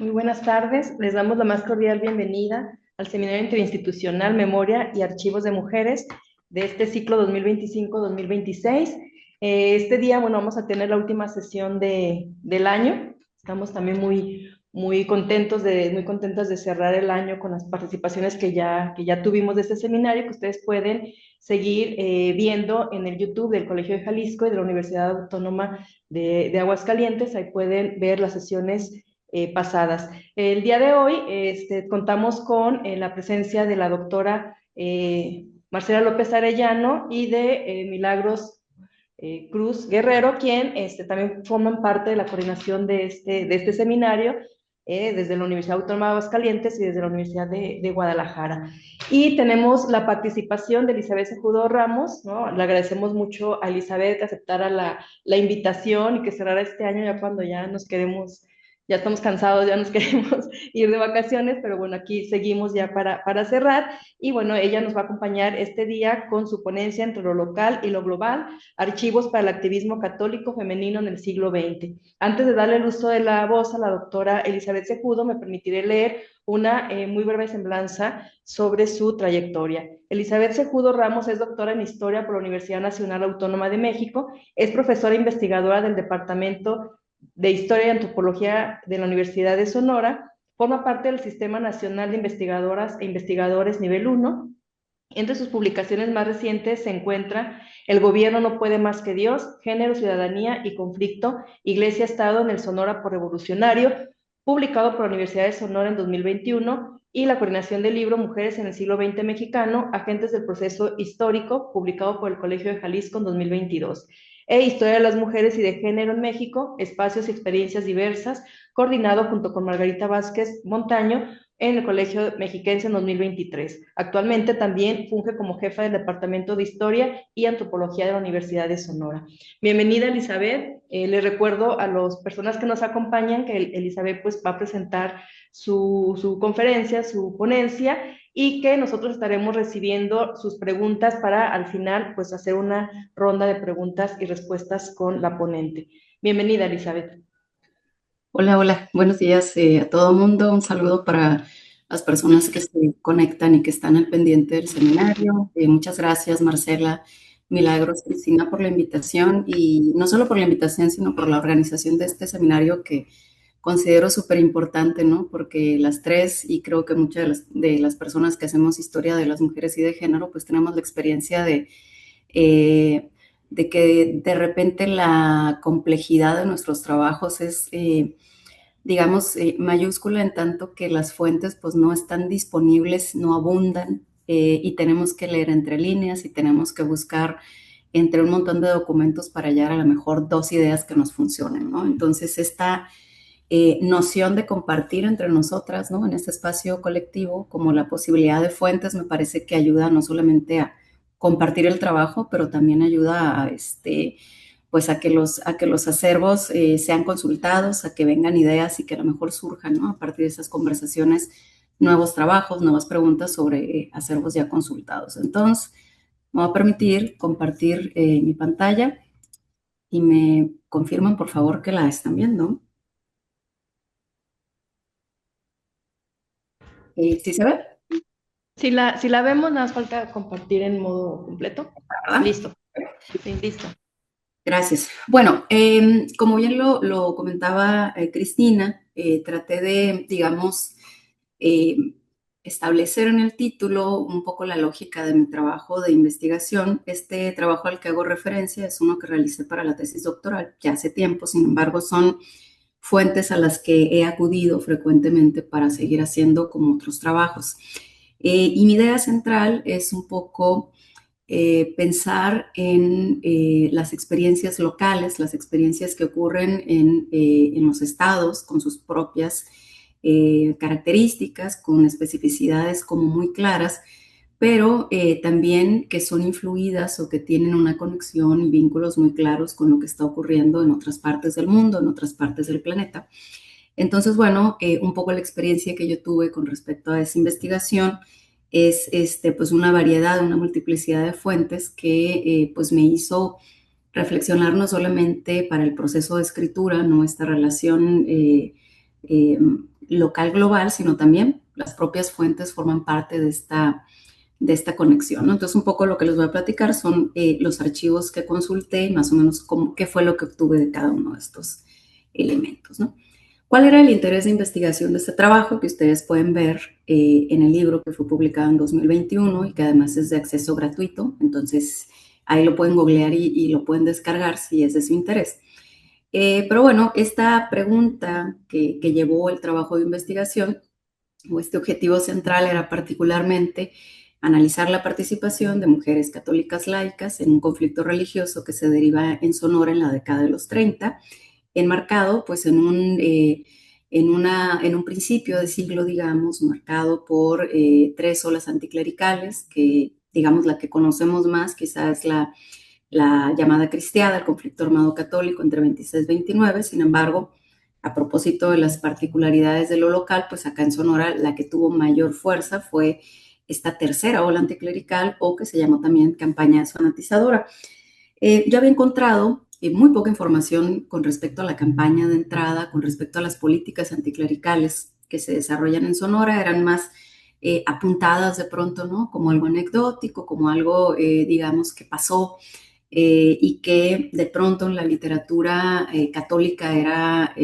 Muy buenas tardes. Les damos la más cordial bienvenida al Seminario Interinstitucional Memoria y Archivos de Mujeres de este ciclo 2025-2026. Este día, bueno, vamos a tener la última sesión del año. Estamos también muy contentos muy contentas de cerrar el año con las participaciones que ya tuvimos de este seminario, que ustedes pueden seguir viendo en el YouTube del Colegio de Jalisco y de la Universidad Autónoma de Aguascalientes. Ahí pueden ver las sesiones pasadas. El día de hoy contamos con la presencia de la doctora Marcela López Arellano y de Milagros Cruz Guerrero, quien también forman parte de la coordinación de este seminario desde la Universidad Autónoma de Aguascalientes y desde la Universidad de Guadalajara. Y tenemos la participación de Elizabeth Sejudo Ramos, ¿no? Le agradecemos mucho a Elizabeth que aceptara la invitación y que cerrara este año ya cuando ya estamos cansados, ya nos queremos ir de vacaciones, pero bueno, aquí seguimos ya para cerrar. Y bueno, ella nos va a acompañar este día con su ponencia entre lo local y lo global, archivos para el activismo católico femenino en el siglo XX. Antes de darle el uso de la voz a la doctora Elizabeth Sejudo, me permitiré leer una muy breve semblanza sobre su trayectoria. Elizabeth Sejudo Ramos es doctora en Historia por la Universidad Nacional Autónoma de México, es profesora investigadora del Departamento de Historia y Antropología de la Universidad de Sonora, forma parte del Sistema Nacional de Investigadoras e Investigadores Nivel 1. Entre sus publicaciones más recientes se encuentra El gobierno no puede más que Dios, Género, Ciudadanía y Conflicto, Iglesia-Estado en el Sonora por Revolucionario, publicado por la Universidad de Sonora en 2021, y la coordinación del libro Mujeres en el siglo XX mexicano, Agentes del Proceso Histórico, publicado por el Colegio de Jalisco en 2022. E Historia de las Mujeres y de Género en México, Espacios y Experiencias Diversas, coordinado junto con Margarita Vázquez Montaño, en el Colegio Mexiquense en 2023. Actualmente también funge como jefa del Departamento de Historia y Antropología de la Universidad de Sonora. Bienvenida, Elizabeth. Les recuerdo a las personas que nos acompañan que Elizabeth pues, va a presentar su conferencia, su ponencia, y que nosotros estaremos recibiendo sus preguntas para al final pues hacer una ronda de preguntas y respuestas con la ponente. Bienvenida, Elizabeth. Hola, hola, buenos días a todo mundo. Un saludo para las personas que se conectan y que están al pendiente del seminario. Muchas gracias, Marcela, Milagros, Cristina, por la invitación y no solo por la invitación, sino por la organización de este seminario que considero súper importante, ¿no? Porque las tres, y creo que muchas de las personas que hacemos historia de las mujeres y de género, pues tenemos la experiencia eh, de que de repente la complejidad de nuestros trabajos es digamos, mayúscula en tanto que las fuentes pues no están disponibles, no abundan y tenemos que leer entre líneas y tenemos que buscar entre un montón de documentos para hallar a lo mejor dos ideas que nos funcionen, ¿no? Entonces, esta noción de compartir entre nosotras, ¿no? En este espacio colectivo, como la posibilidad de fuentes, me parece que ayuda no solamente a compartir el trabajo, pero también ayuda a pues a que los acervos sean consultados, a que vengan ideas y que a lo mejor surjan, ¿no? A partir de esas conversaciones, nuevos trabajos, nuevas preguntas sobre acervos ya consultados. Entonces, me voy a permitir compartir mi pantalla y me confirman, por favor, que la están viendo. ¿Sí se ve? Si la vemos, nada más falta compartir en modo completo. ¿Verdad? Listo. Sí, listo. Gracias. Bueno, como bien lo comentaba Cristina, traté de, digamos, eh, establecer en el título un poco la lógica de mi trabajo de investigación. Este trabajo al que hago referencia es uno que realicé para la tesis doctoral ya hace tiempo, sin embargo, son fuentes a las que he acudido frecuentemente para seguir haciendo como otros trabajos. Y mi idea central es un poco pensar en las experiencias locales, las experiencias que ocurren en los estados con sus propias características, con especificidades como muy claras, pero también que son influidas o que tienen una conexión y vínculos muy claros con lo que está ocurriendo en otras partes del mundo, en otras partes del planeta. Entonces, bueno, un poco la experiencia que yo tuve con respecto a esa investigación es pues una variedad, una multiplicidad de fuentes que pues me hizo reflexionar no solamente para el proceso de escritura, ¿no? Esta relación eh, local global, sino también las propias fuentes forman parte de esta conexión, ¿no? Entonces, un poco lo que les voy a platicar son los archivos que consulté, más o menos qué fue lo que obtuve de cada uno de estos elementos, ¿no? ¿Cuál era el interés de investigación de este trabajo? Que ustedes pueden ver en el libro que fue publicado en 2021 y que además es de acceso gratuito. Entonces, ahí lo pueden googlear y lo pueden descargar si es de su interés. Pero bueno, esta pregunta que llevó el trabajo de investigación o este objetivo central era particularmente analizar la participación de mujeres católicas laicas en un conflicto religioso que se deriva en Sonora en la década de los 30, enmarcado pues en un principio de siglo, digamos, marcado por tres olas anticlericales, que digamos la que conocemos más quizás es la llamada cristiada, el conflicto armado católico entre 26 y 29. Sin embargo, a propósito de las particularidades de lo local, pues acá en Sonora la que tuvo mayor fuerza fue esta tercera ola anticlerical, o que se llamó también campaña desfanatizadora. Yo había encontrado muy poca información con respecto a la campaña de entrada, con respecto a las políticas anticlericales que se desarrollan en Sonora. Eran más apuntadas de pronto, ¿no? Como algo anecdótico, como algo, digamos, que pasó y que de pronto en la literatura católica era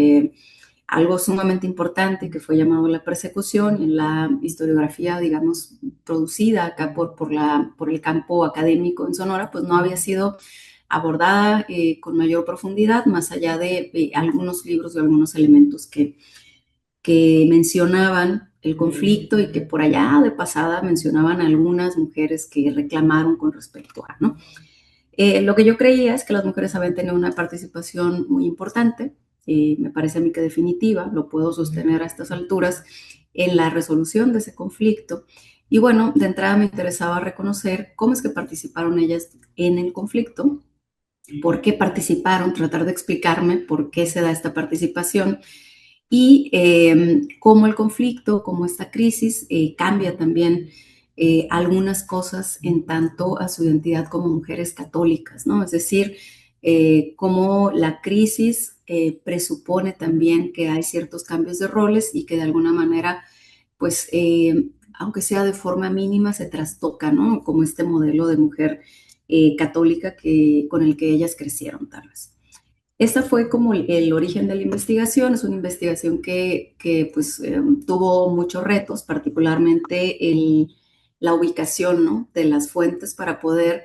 algo sumamente importante, que fue llamado la persecución. Y en la historiografía, digamos, producida acá por el campo académico en Sonora, pues no había sido abordada con mayor profundidad, más allá de algunos libros y algunos elementos que mencionaban el conflicto y que por allá de pasada mencionaban algunas mujeres que reclamaron con respecto a, ¿no? Lo que yo creía es que las mujeres habían tenido una participación muy importante, me parece a mí que definitiva, lo puedo sostener a estas alturas, en la resolución de ese conflicto. Y bueno, de entrada me interesaba reconocer cómo es que participaron ellas en el conflicto, por qué participaron, tratar de explicarme por qué se da esta participación y cómo el conflicto, cómo esta crisis cambia también algunas cosas en tanto a su identidad como mujeres católicas, ¿no? Es decir, cómo la crisis presupone también que hay ciertos cambios de roles y que de alguna manera, pues, aunque sea de forma mínima, se trastoca, ¿no? Como este modelo de mujer católica con el que ellas crecieron, tal vez. Esta fue como el origen de la investigación. Es una investigación que pues, tuvo muchos retos, particularmente la ubicación, ¿no? De las fuentes para poder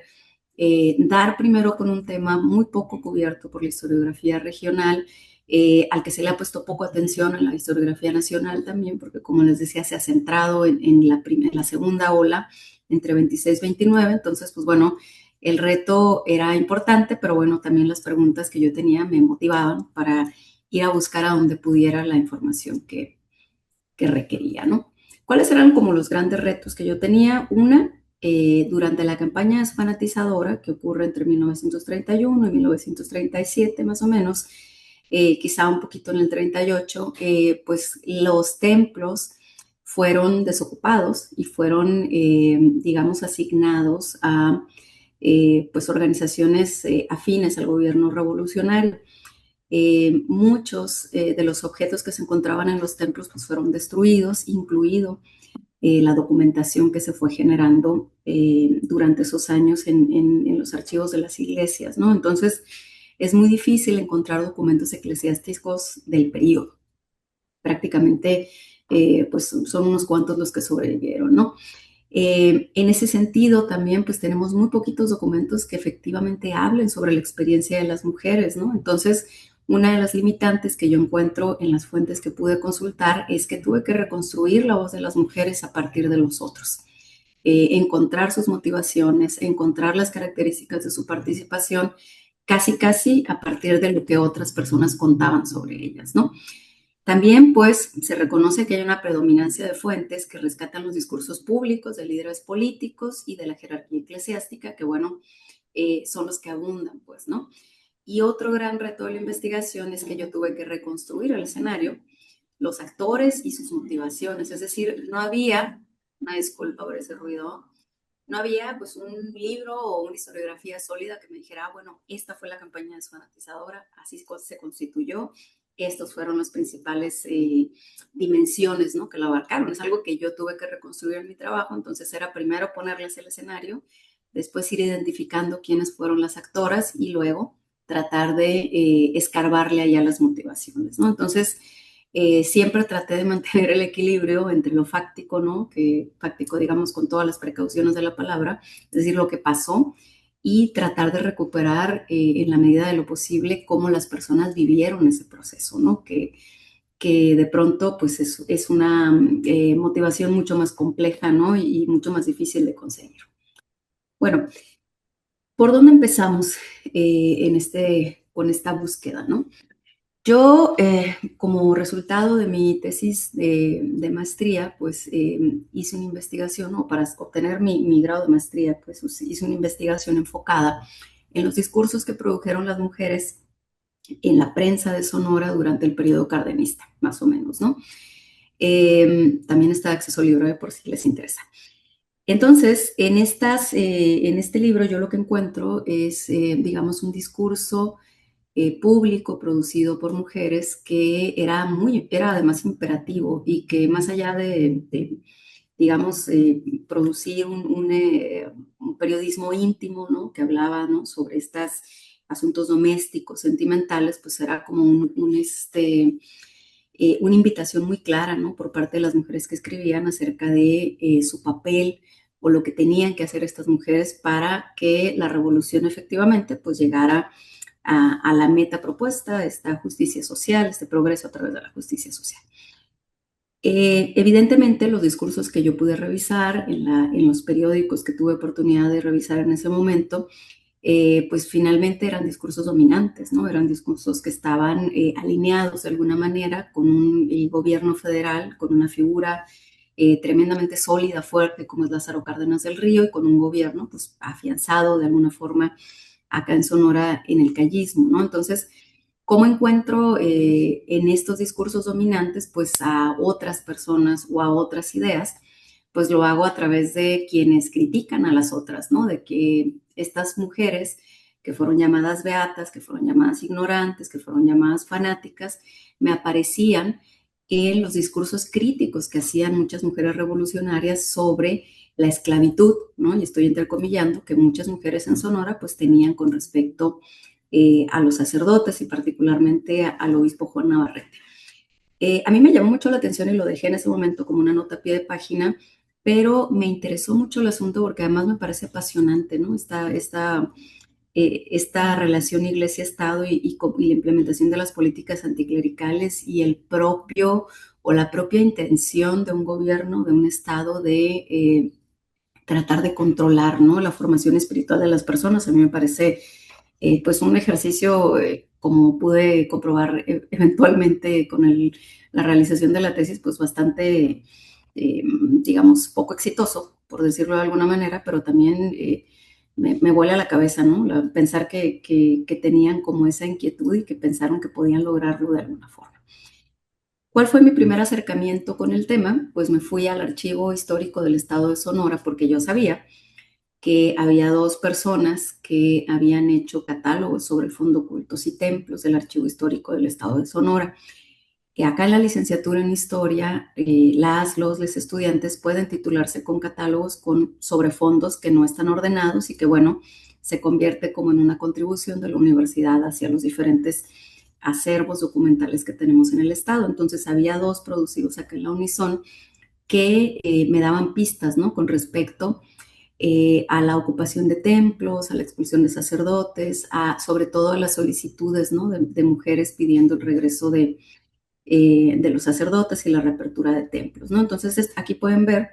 dar primero con un tema muy poco cubierto por la historiografía regional, al que se le ha puesto poco atención en la historiografía nacional también, porque como les decía, se ha centrado en la segunda ola, entre 26 y 29. Entonces, pues bueno, el reto era importante, pero bueno, también las preguntas que yo tenía me motivaban para ir a buscar a donde pudiera la información que requería, ¿no? ¿Cuáles eran como los grandes retos que yo tenía? Durante la campaña desfanatizadora que ocurre entre 1931 y 1937 más o menos, quizá un poquito en el 38, pues los templos fueron desocupados y fueron, digamos, asignados a pues organizaciones afines al gobierno revolucionario. Muchos de los objetos que se encontraban en los templos pues, fueron destruidos, incluido la documentación que se fue generando durante esos años en los archivos de las iglesias, ¿no? Entonces, es muy difícil encontrar documentos eclesiásticos del periodo. Prácticamente, pues son unos cuantos los que sobrevivieron, ¿no? En ese sentido, también pues tenemos muy poquitos documentos que efectivamente hablen sobre la experiencia de las mujeres, ¿no? Entonces, una de las limitantes que yo encuentro en las fuentes que pude consultar es que tuve que reconstruir la voz de las mujeres a partir de los otros. Encontrar sus motivaciones, encontrar las características de su participación, casi, casi a partir de lo que otras personas contaban sobre ellas, ¿no? También, pues, se reconoce que hay una predominancia de fuentes que rescatan los discursos públicos de líderes políticos y de la jerarquía eclesiástica, que, bueno, son los que abundan, pues, ¿no? Y otro gran reto de la investigación es que yo tuve que reconstruir el escenario, los actores y sus motivaciones. Es decir, no había, una disculpa por ese ruido, no había pues un libro o una historiografía sólida que me dijera, bueno, esta fue la campaña desfanatizadora, así se constituyó, estos fueron las principales dimensiones, ¿no?, que lo abarcaron. Es algo que yo tuve que reconstruir en mi trabajo, entonces era primero ponerles el escenario, después ir identificando quiénes fueron las actoras y luego tratar de escarbarle allá las motivaciones, ¿no? Entonces, siempre traté de mantener el equilibrio entre lo fáctico, ¿no? Que fáctico, digamos, con todas las precauciones de la palabra, es decir, lo que pasó, y tratar de recuperar en la medida de lo posible cómo las personas vivieron ese proceso, ¿no? Que de pronto pues es una motivación mucho más compleja, ¿no? Y mucho más difícil de conseguir. Bueno, ¿por dónde empezamos con esta búsqueda, ¿no? Yo, como resultado de mi tesis de maestría, pues hice una investigación, o para obtener mi grado de maestría, pues hice una investigación enfocada en los discursos que produjeron las mujeres en la prensa de Sonora durante el periodo cardenista, más o menos, ¿no? También está acceso libre por si les interesa. Entonces, en este libro yo lo que encuentro es, digamos, un discurso público producido por mujeres que era además imperativo y que más allá de digamos, producir un periodismo íntimo, ¿no?, que hablaba, ¿no?, sobre estos asuntos domésticos, sentimentales, pues era como una invitación muy clara, ¿no?, por parte de las mujeres que escribían acerca de su papel o lo que tenían que hacer estas mujeres para que la revolución efectivamente pues llegara a la meta propuesta, esta justicia social, este progreso a través de la justicia social. Evidentemente, los discursos que yo pude revisar en los periódicos que tuve oportunidad de revisar en ese momento, pues finalmente eran discursos dominantes, ¿no? Eran discursos que estaban alineados de alguna manera con un gobierno federal, con una figura tremendamente sólida, fuerte, como es Lázaro Cárdenas del Río, y con un gobierno pues afianzado de alguna forma acá en Sonora en el callismo, ¿no? Entonces, ¿cómo encuentro en estos discursos dominantes pues a otras personas o a otras ideas? Pues lo hago a través de quienes critican a las otras, ¿no? De que estas mujeres que fueron llamadas beatas, que fueron llamadas ignorantes, que fueron llamadas fanáticas, me aparecían en los discursos críticos que hacían muchas mujeres revolucionarias sobre la esclavitud, ¿no? Y estoy entrecomillando que muchas mujeres en Sonora pues tenían con respecto a los sacerdotes y particularmente al obispo Juan Navarrete. A mí me llamó mucho la atención y lo dejé en ese momento como una nota a pie de página, pero me interesó mucho el asunto porque además me parece apasionante, ¿no? Esta relación iglesia-estado y la implementación de las políticas anticlericales y el propio o la propia intención de un gobierno, de un estado de tratar de controlar, ¿no?, la formación espiritual de las personas. A mí me parece pues un ejercicio, como pude comprobar eventualmente con la realización de la tesis, pues bastante, digamos, poco exitoso, por decirlo de alguna manera, pero también me vuela la cabeza, ¿no? Pensar que tenían como esa inquietud y que pensaron que podían lograrlo de alguna forma. ¿Cuál fue mi primer acercamiento con el tema? Pues me fui al Archivo Histórico del Estado de Sonora porque yo sabía que había dos personas que habían hecho catálogos sobre el Fondo Cultos y Templos del Archivo Histórico del Estado de Sonora. Que acá en la licenciatura en Historia, los estudiantes pueden titularse con catálogos sobre fondos que no están ordenados y que, bueno, se convierte como en una contribución de la universidad hacia los diferentes acervos documentales que tenemos en el Estado. Entonces, había dos producidos acá en la Unison que me daban pistas, ¿no?, con respecto a la ocupación de templos, a la expulsión de sacerdotes, sobre todo a las solicitudes, ¿no?, de mujeres pidiendo el regreso de los sacerdotes y la reapertura de templos, ¿no? Entonces, aquí pueden ver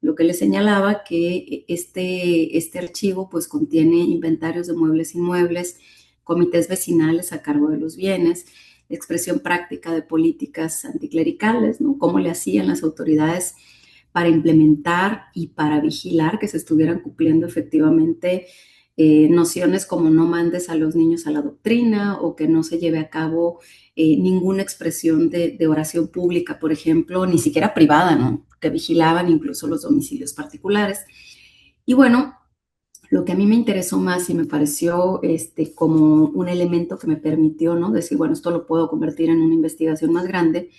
lo que les señalaba, que este archivo pues contiene inventarios de muebles e inmuebles, comités vecinales a cargo de los bienes, expresión práctica de políticas anticlericales, ¿no? Cómo le hacían las autoridades para implementar y para vigilar que se estuvieran cumpliendo efectivamente nociones como no mandes a los niños a la doctrina o que no se lleve a cabo ninguna expresión de oración pública, por ejemplo, ni siquiera privada, ¿no?, que vigilaban incluso los domicilios particulares. Y bueno, Lo que a mí me interesó más y me pareció como un elemento que me permitió, ¿no? Decir, bueno, esto lo puedo convertir en una investigación más grande,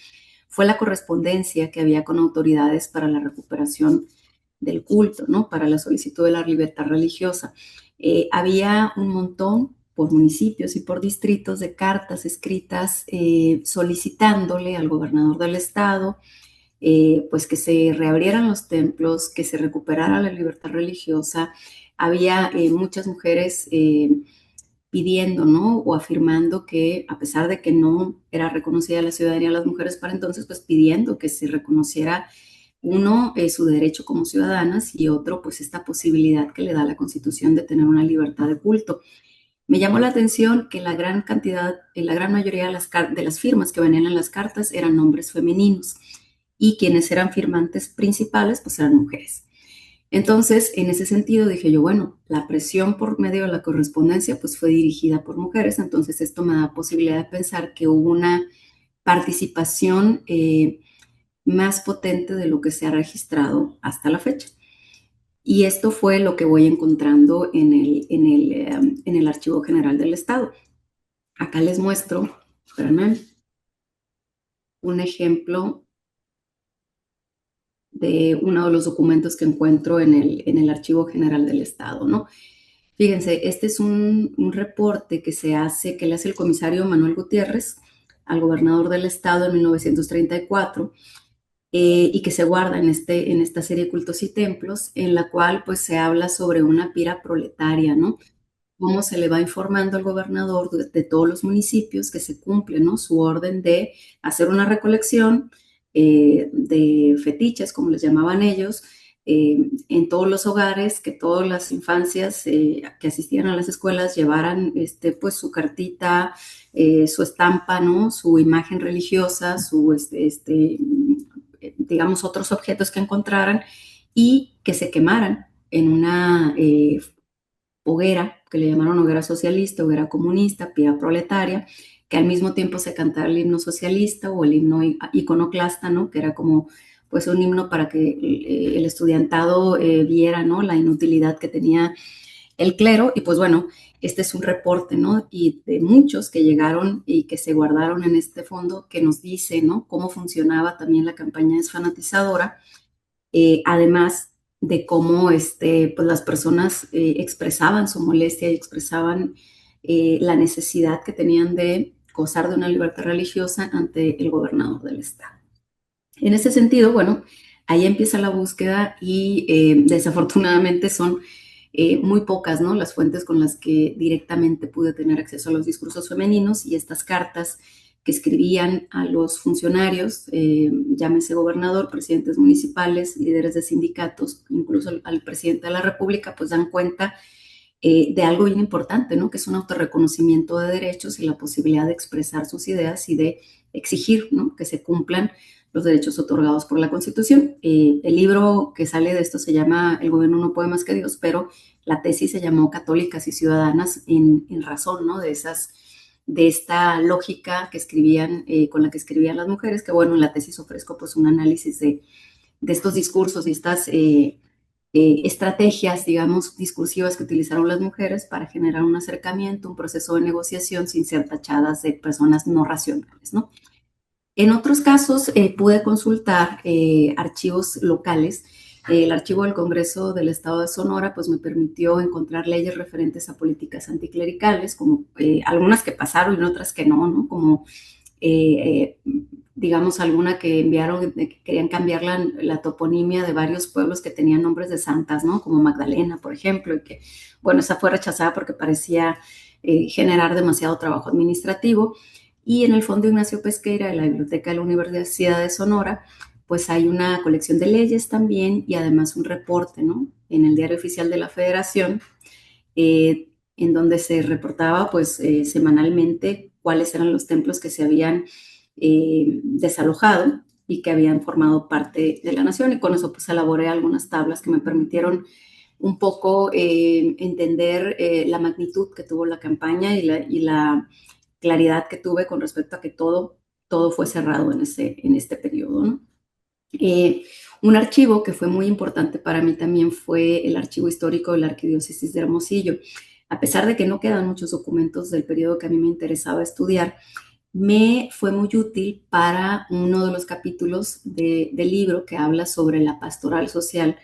fue la correspondencia que había con autoridades para la recuperación del culto, ¿no? Para la solicitud de la libertad religiosa. Había un montón por municipios y por distritos de cartas escritas solicitándole al gobernador del estado pues que se reabrieran los templos, que se recuperara la libertad religiosa. Había muchas mujeres pidiendo, ¿no? O afirmando que a pesar de que no era reconocida la ciudadanía de las mujeres para entonces, pues pidiendo que se reconociera uno, su derecho como ciudadanas y otro, pues esta posibilidad que le da la Constitución de tener una libertad de culto. Me llamó la atención que la gran cantidad, la gran mayoría de las firmas que venían en las cartas eran nombres femeninos y quienes eran firmantes principales pues eran mujeres. Entonces, en ese sentido dije yo, bueno, la presión por medio de la correspondencia pues fue dirigida por mujeres, entonces esto me da posibilidad de pensar que hubo una participación más potente de lo que se ha registrado hasta la fecha. Y esto fue lo que voy encontrando en el Archivo General del Estado. Acá les muestro, espérame, un ejemplo de uno de los documentos que encuentro en el Archivo General del Estado, ¿no? Fíjense, este es un reporte que se hace, que le hace el comisario Manuel Gutiérrez al gobernador del estado en 1934 y que se guarda en esta serie Cultos y Templos, en la cual pues se habla sobre una pira proletaria, ¿no? Cómo se le va informando al gobernador de todos los municipios que se cumple, ¿no? Su orden de hacer una recolección de fetiches, como les llamaban ellos, en todos los hogares, que todas las infancias que asistían a las escuelas llevaran pues su cartita, su estampa, ¿no? Su imagen religiosa, su, digamos, otros objetos que encontraran y que se quemaran en una hoguera, que le llamaron hoguera socialista, hoguera comunista, pira proletaria, que al mismo tiempo se cantaba el himno socialista o el himno iconoclasta, ¿no? Que era como pues un himno para que el estudiantado viera, ¿no? La inutilidad que tenía el clero y pues bueno, este es un reporte, ¿no? Y de muchos que llegaron y que se guardaron en este fondo que nos dice, ¿no? Cómo funcionaba también la campaña desfanatizadora además de cómo pues las personas expresaban su molestia y expresaban la necesidad que tenían de gozar de una libertad religiosa ante el gobernador del estado. En ese sentido, bueno, ahí empieza la búsqueda y desafortunadamente son muy pocas, ¿no? Las fuentes con las que directamente pude tener acceso a los discursos femeninos y estas cartas que escribían a los funcionarios, llámese gobernador, presidentes municipales, líderes de sindicatos, incluso al presidente de la República, pues dan cuenta de algo bien importante, ¿no? Que es un autorreconocimiento de derechos y la posibilidad de expresar sus ideas y de exigir, ¿no? Que se cumplan los derechos otorgados por la Constitución. El libro que sale de esto se llama El gobierno no puede más que Dios, pero la tesis se llamó Católicas y Ciudadanas en razón, ¿no? De esta lógica que escribían, con la que escribían las mujeres, que bueno, en la tesis ofrezco pues un análisis de estos discursos y estas estrategias, digamos, discursivas que utilizaron las mujeres para generar un acercamiento, un proceso de negociación sin ser tachadas de personas no racionales, ¿no? En otros casos pude consultar archivos locales. El archivo del Congreso del Estado de Sonora pues me permitió encontrar leyes referentes a políticas anticlericales, como algunas que pasaron y otras que no, ¿no? Como digamos alguna que enviaron, que querían cambiar la toponimia de varios pueblos que tenían nombres de santas, ¿no? Como Magdalena, por ejemplo, y que, bueno, esa fue rechazada porque parecía generar demasiado trabajo administrativo. Y en el Fondo Ignacio Pesqueira de la Biblioteca de la Universidad de Sonora, pues hay una colección de leyes también y además un reporte, ¿no? En el Diario Oficial de la Federación, en donde se reportaba, pues, semanalmente cuáles eran los templos que se habían desalojado y que habían formado parte de la nación. Y con eso, pues, elaboré algunas tablas que me permitieron un poco entender la magnitud que tuvo la campaña y la claridad que tuve con respecto a que todo fue cerrado en este periodo, ¿no? Un archivo que fue muy importante para mí también fue el archivo histórico de la Arquidiócesis de Hermosillo. A pesar de que no quedan muchos documentos del periodo que a mí me interesaba estudiar, me fue muy útil para uno de los capítulos del libro que habla sobre la pastoral social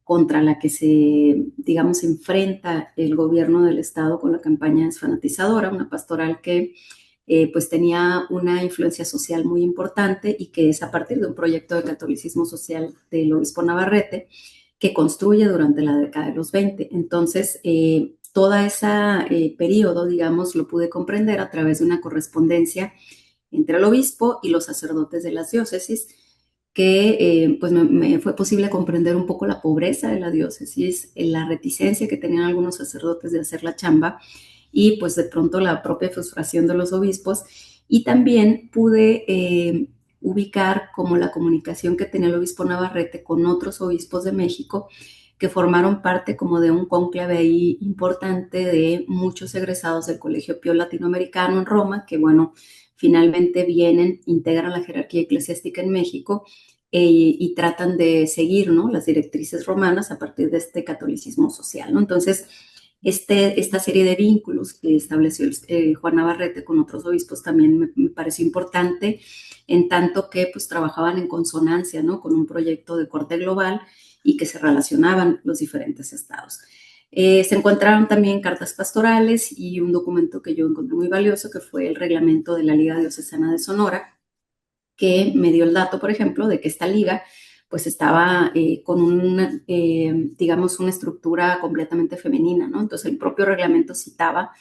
contra la que se, digamos, enfrenta el gobierno del Estado con la campaña desfanatizadora, una pastoral que pues tenía una influencia social muy importante y que es a partir de un proyecto de catolicismo social del obispo Navarrete que construye durante la década de los 20. Entonces, toda esa periodo, digamos, lo pude comprender a través de una correspondencia entre el obispo y los sacerdotes de las diócesis, que pues me fue posible comprender un poco la pobreza de la diócesis, la reticencia que tenían algunos sacerdotes de hacer la chamba y pues de pronto la propia frustración de los obispos. Y también pude ubicar como la comunicación que tenía el obispo Navarrete con otros obispos de México que formaron parte como de un cónclave ahí importante de muchos egresados del Colegio Pío Latinoamericano en Roma, que bueno, finalmente vienen, integran la jerarquía eclesiástica en México y tratan de seguir, ¿no?, las directrices romanas a partir de este catolicismo social, ¿no? Entonces, esta serie de vínculos que estableció Juan Navarrete con otros obispos también me pareció importante, en tanto que pues trabajaban en consonancia, ¿no?, con un proyecto de corte global y que se relacionaban los diferentes estados. Se encontraron también cartas pastorales y un documento que yo encontré muy valioso, que fue el reglamento de la Liga Diocesana de Sonora, que me dio el dato, por ejemplo, de que esta liga pues estaba con digamos, una estructura completamente femenina, ¿no? Entonces el propio reglamento citaba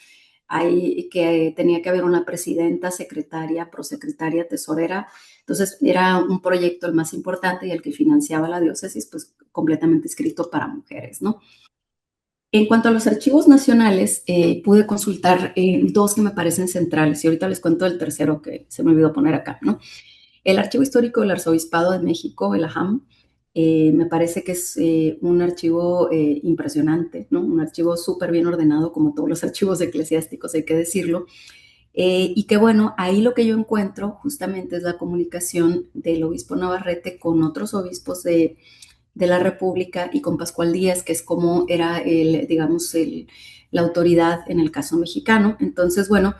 ahí que tenía que haber una presidenta, secretaria, prosecretaria, tesorera. Entonces era un proyecto el más importante y el que financiaba la diócesis, pues completamente escrito para mujeres, ¿no? En cuanto a los archivos nacionales, pude consultar dos que me parecen centrales y ahorita les cuento el tercero que se me olvidó poner acá, ¿no? El Archivo Histórico del Arzobispado de México, el AHAM, me parece que es un archivo impresionante, ¿no? Un archivo súper bien ordenado, como todos los archivos eclesiásticos, hay que decirlo. Y que bueno, ahí lo que yo encuentro justamente es la comunicación del obispo Navarrete con otros obispos de la República y con Pascual Díaz, que es como era el, digamos, la autoridad en el caso mexicano. Entonces, bueno,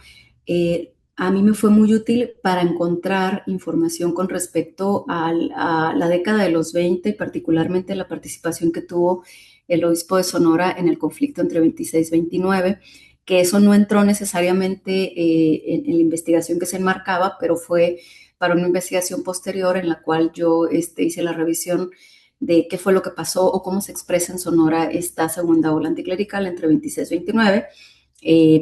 a mí me fue muy útil para encontrar información con respecto a la década de los 20, particularmente la participación que tuvo el obispo de Sonora en el conflicto entre 26 y 29, que eso no entró necesariamente en la investigación que se enmarcaba, pero fue para una investigación posterior en la cual yo hice la revisión de qué fue lo que pasó o cómo se expresa en Sonora esta segunda ola anticlerical entre 26 y 29,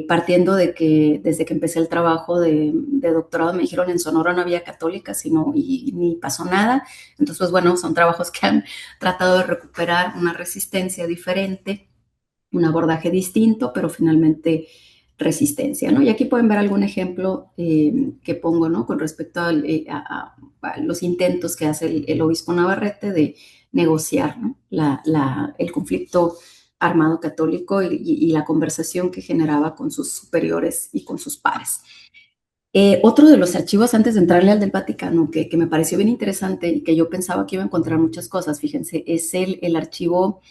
partiendo de que desde que empecé el trabajo de doctorado me dijeron en Sonora no había católicas y ni pasó nada. Entonces, pues bueno, son trabajos que han tratado de recuperar una resistencia diferente, un abordaje distinto, pero finalmente resistencia, ¿no? Y aquí pueden ver algún ejemplo que pongo, ¿no?, con respecto a los intentos que hace el obispo Navarrete de negociar, ¿no?, el conflicto armado católico y la conversación que generaba con sus superiores y con sus pares. Otro de los archivos, antes de entrarle al del Vaticano, que me pareció bien interesante y que yo pensaba que iba a encontrar muchas cosas, fíjense, es el archivo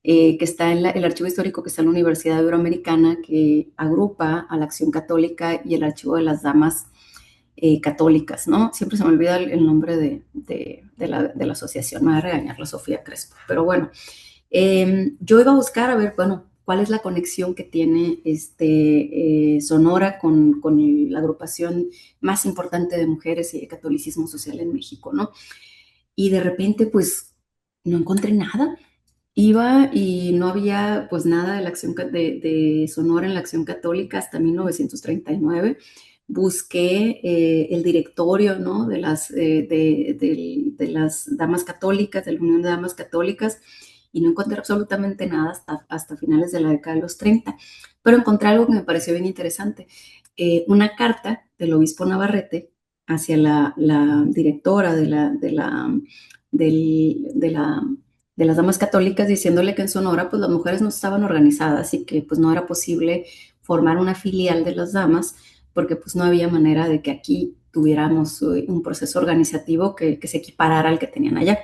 que está en el archivo histórico que está en la Universidad Iberoamericana, que agrupa a la Acción Católica y el archivo de las damas católicas, ¿no? Siempre se me olvida el nombre de la asociación, me va a regañar la Sofía Crespo, pero bueno, yo iba a buscar a ver, bueno, cuál es la conexión que tiene Sonora con la agrupación más importante de mujeres y de catolicismo social en México, ¿no? Y de repente, pues, no encontré nada. Iba y no había pues nada de la acción de Sonora en la Acción Católica hasta 1939. Busqué el directorio, ¿no?, de las damas católicas, de la Unión de Damas Católicas, y no encontré absolutamente nada hasta finales de la década de los 30. Pero encontré algo que me pareció bien interesante. Una carta del obispo Navarrete hacia la directora de las damas católicas, diciéndole que en Sonora pues las mujeres no estaban organizadas y que pues no era posible formar una filial de las damas porque pues no había manera de que aquí tuviéramos un proceso organizativo que se equiparara al que tenían allá.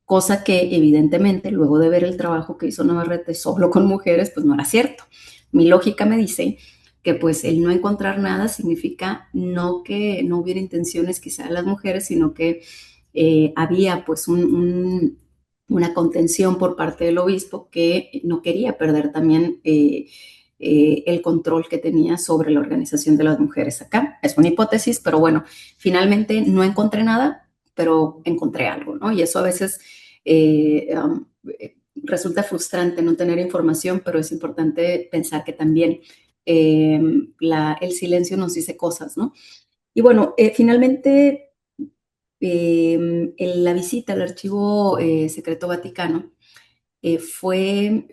cosa que evidentemente luego de ver el trabajo que hizo Navarrete solo con mujeres, pues no era cierto. Mi lógica me dice que pues el no encontrar nada significa no que no hubiera intenciones quizá de las mujeres, sino que había pues una contención por parte del obispo que no quería perder también el control que tenía sobre la organización de las mujeres acá. Es una hipótesis, pero bueno, finalmente no encontré nada, pero encontré algo, ¿no? Y eso a veces resulta frustrante no tener información, pero es importante pensar que también el silencio nos dice cosas, ¿no? Y bueno, finalmente la visita al Archivo Secreto Vaticano fue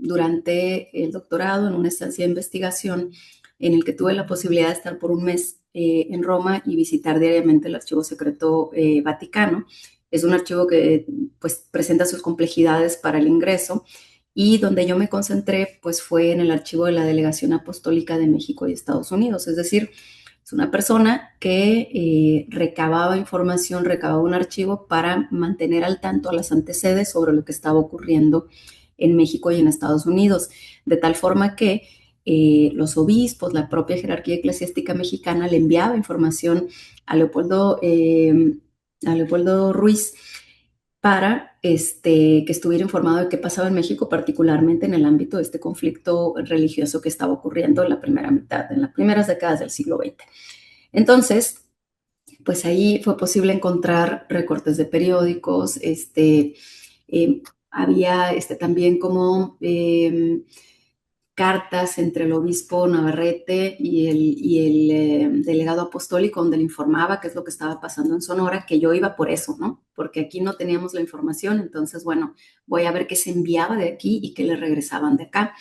durante el doctorado en una estancia de investigación en el que tuve la posibilidad de estar por un mes en Roma y visitar diariamente el Archivo Secreto Vaticano. Es un archivo que pues presenta sus complejidades para el ingreso y donde yo me concentré pues fue en el archivo de la Delegación Apostólica de México y Estados Unidos, es decir, es una persona que recababa información, recababa un archivo para mantener al tanto a las antesedes sobre lo que estaba ocurriendo en México y en Estados Unidos, de tal forma que los obispos, la propia jerarquía eclesiástica mexicana le enviaba información a Leopoldo Ruiz para que estuviera informado de qué pasaba en México, particularmente en el ámbito de este conflicto religioso que estaba ocurriendo en la primera mitad, en las primeras décadas del siglo XX. Entonces, pues ahí fue posible encontrar recortes de periódicos, había también como cartas entre el obispo Navarrete y el delegado apostólico, donde le informaba qué es lo que estaba pasando en Sonora, que yo iba por eso, ¿no? Porque aquí no teníamos la información, entonces, bueno, voy a ver qué se enviaba de aquí y qué le regresaban de acá.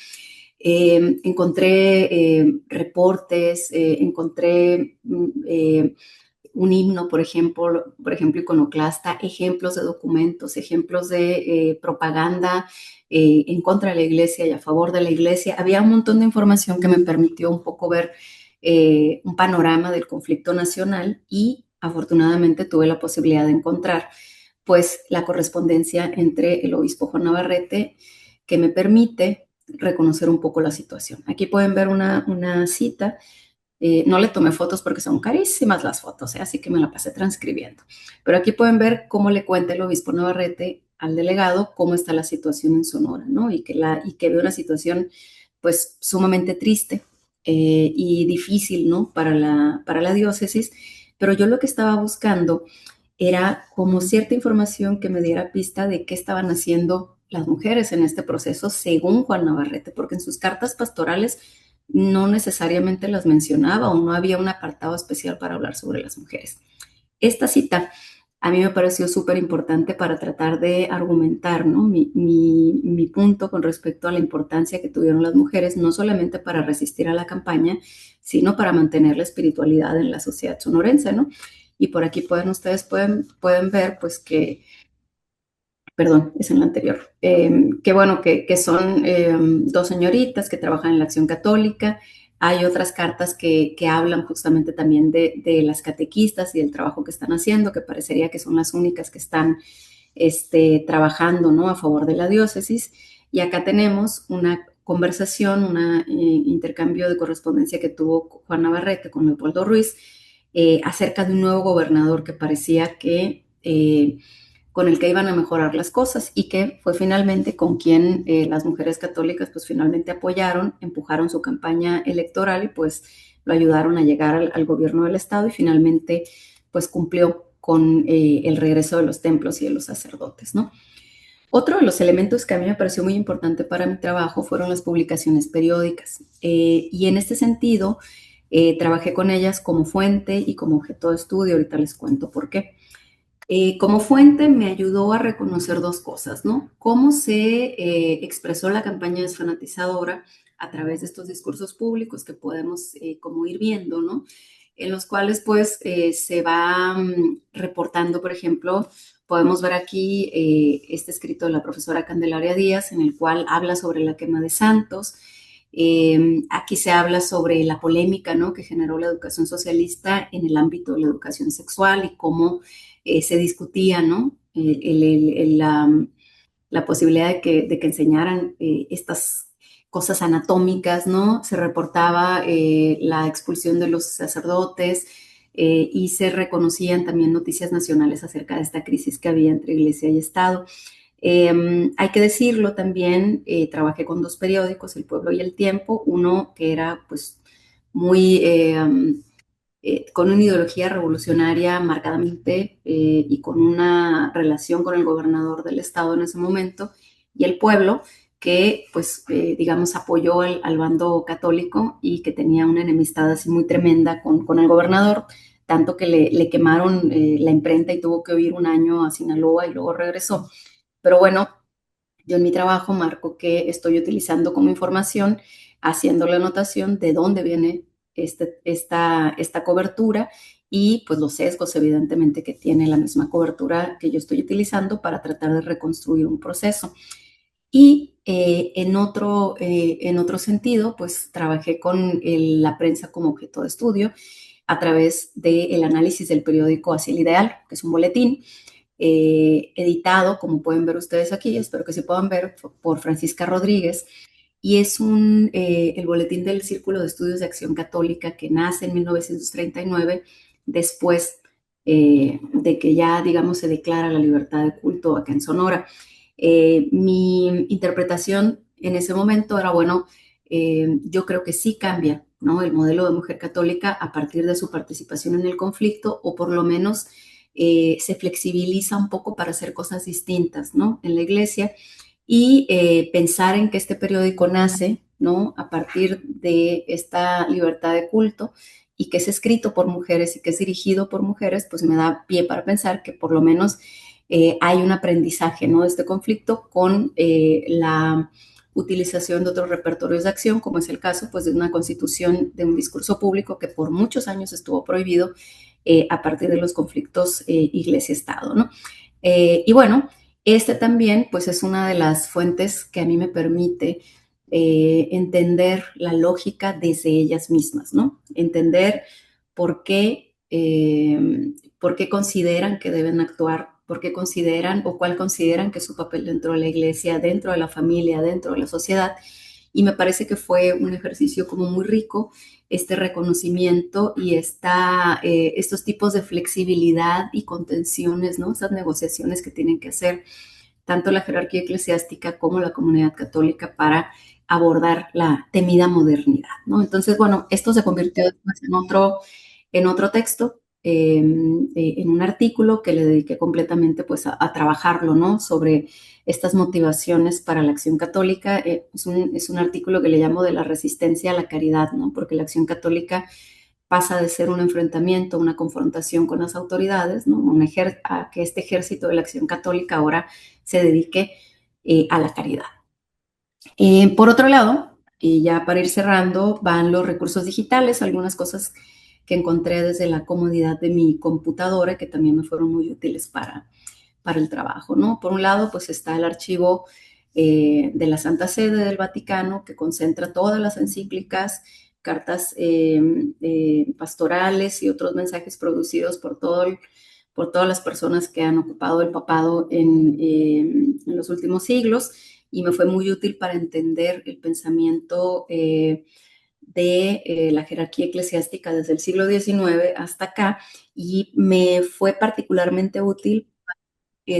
Encontré reportes, encontré un himno, por ejemplo, iconoclasta, ejemplos de documentos, ejemplos de propaganda en contra de la iglesia y a favor de la iglesia. Había un montón de información que me permitió un poco ver un panorama del conflicto nacional y afortunadamente tuve la posibilidad de encontrar pues la correspondencia entre el obispo Juan Navarrete que me permite reconocer un poco la situación. Aquí pueden ver una cita. No le tomé fotos porque son carísimas las fotos, así que me la pasé transcribiendo. Pero aquí pueden ver cómo le cuenta el obispo Navarrete al delegado cómo está la situación en Sonora, ¿no? Y que ve una situación pues sumamente triste y difícil, ¿no? Para la diócesis. Pero yo lo que estaba buscando era como cierta información que me diera pista de qué estaban haciendo las mujeres en este proceso según Juan Navarrete, porque en sus cartas pastorales no necesariamente las mencionaba o no había un apartado especial para hablar sobre las mujeres. Esta cita a mí me pareció súper importante para tratar de argumentar, ¿no? mi punto con respecto a la importancia que tuvieron las mujeres, no solamente para resistir a la campaña, sino para mantener la espiritualidad en la sociedad sonorense, ¿no? Y por aquí ustedes pueden ver, pues que, perdón, es en la anterior, que bueno, que son dos señoritas que trabajan en la Acción Católica. Hay otras cartas que hablan justamente también de las catequistas y del trabajo que están haciendo, que parecería que son las únicas que están trabajando, ¿no? A favor de la diócesis. Y acá tenemos una conversación, un intercambio de correspondencia que tuvo Juan Navarrete con Leopoldo Ruiz acerca de un nuevo gobernador que parecía que con el que iban a mejorar las cosas y que fue finalmente con quien las mujeres católicas pues finalmente apoyaron, empujaron su campaña electoral y pues lo ayudaron a llegar al gobierno del estado y finalmente pues cumplió con el regreso de los templos y de los sacerdotes, ¿no? Otro de los elementos que a mí me pareció muy importante para mi trabajo fueron las publicaciones periódicas y en este sentido trabajé con ellas como fuente y como objeto de estudio, ahorita les cuento por qué. Como fuente me ayudó a reconocer dos cosas, ¿no? Cómo se expresó la campaña desfanatizadora a través de estos discursos públicos que podemos como ir viendo, ¿no? En los cuales pues se va reportando, por ejemplo, podemos ver aquí este escrito de la profesora Candelaria Díaz en el cual habla sobre la quema de santos. Aquí se habla sobre la polémica, ¿no? Que generó la educación socialista en el ámbito de la educación sexual y cómo se discutía, ¿no? la posibilidad de que enseñaran estas cosas anatómicas, ¿no? Se reportaba la expulsión de los sacerdotes y se reconocían también noticias nacionales acerca de esta crisis que había entre Iglesia y Estado. Hay que decirlo también, trabajé con dos periódicos, El Pueblo y El Tiempo, uno que era pues muy con una ideología revolucionaria marcadamente y con una relación con el gobernador del estado en ese momento, y el pueblo que, pues, digamos, apoyó al bando católico y que tenía una enemistad así muy tremenda con el gobernador, tanto que le quemaron la imprenta y tuvo que huir un año a Sinaloa y luego regresó. Pero bueno, yo en mi trabajo marco que estoy utilizando como información, haciendo la anotación de dónde viene esta cobertura y pues los sesgos evidentemente que tiene la misma cobertura que yo estoy utilizando para tratar de reconstruir un proceso. Y en otro sentido, pues trabajé con la prensa como objeto de estudio a través del análisis del periódico Hacia el Ideal, que es un boletín editado, como pueden ver ustedes aquí, espero que se puedan ver, por Francisca Rodríguez, y es el boletín del Círculo de Estudios de Acción Católica que nace en 1939, después de que ya, digamos, se declara la libertad de culto acá en Sonora. Mi interpretación en ese momento era, bueno, yo creo que sí cambia, ¿no? El modelo de mujer católica a partir de su participación en el conflicto, o por lo menos se flexibiliza un poco para hacer cosas distintas, ¿no? En la iglesia y pensar en que este periódico nace, ¿no? A partir de esta libertad de culto y que es escrito por mujeres y que es dirigido por mujeres, pues me da pie para pensar que por lo menos hay un aprendizaje, ¿no? De este conflicto con la utilización de otros repertorios de acción, como es el caso, pues, de una constitución de un discurso público que por muchos años estuvo prohibido a partir de los conflictos iglesia-estado, ¿no? Y bueno, este también, pues, es una de las fuentes que a mí me permite entender la lógica desde ellas mismas, ¿no? Entender por qué consideran que deben actuar, por qué consideran o cuál consideran que es su papel dentro de la iglesia, dentro de la familia, dentro de la sociedad. Y me parece que fue un ejercicio como muy rico este reconocimiento y estos tipos de flexibilidad y contenciones, ¿no? Esas negociaciones que tienen que hacer tanto la jerarquía eclesiástica como la comunidad católica para abordar la temida modernidad, ¿no? Entonces, bueno, esto se convirtió después en otro texto, en un artículo que le dediqué completamente pues a trabajarlo, ¿no? Sobre estas motivaciones para la acción católica. Es un artículo que le llamo de la resistencia a la caridad, ¿no? Porque la acción católica pasa de ser un enfrentamiento, una confrontación con las autoridades, ¿no? A que este ejército de la acción católica ahora se dedique a la caridad. Por otro lado, y ya para ir cerrando, van los recursos digitales, algunas cosas que encontré desde la comodidad de mi computadora que también me fueron muy útiles para el trabajo, ¿no? Por un lado, pues está el archivo de la Santa Sede del Vaticano, que concentra todas las encíclicas, cartas pastorales y otros mensajes producidos por todas las personas que han ocupado el papado en los últimos siglos, y me fue muy útil para entender el pensamiento de la jerarquía eclesiástica desde el siglo XIX hasta acá, y me fue particularmente útil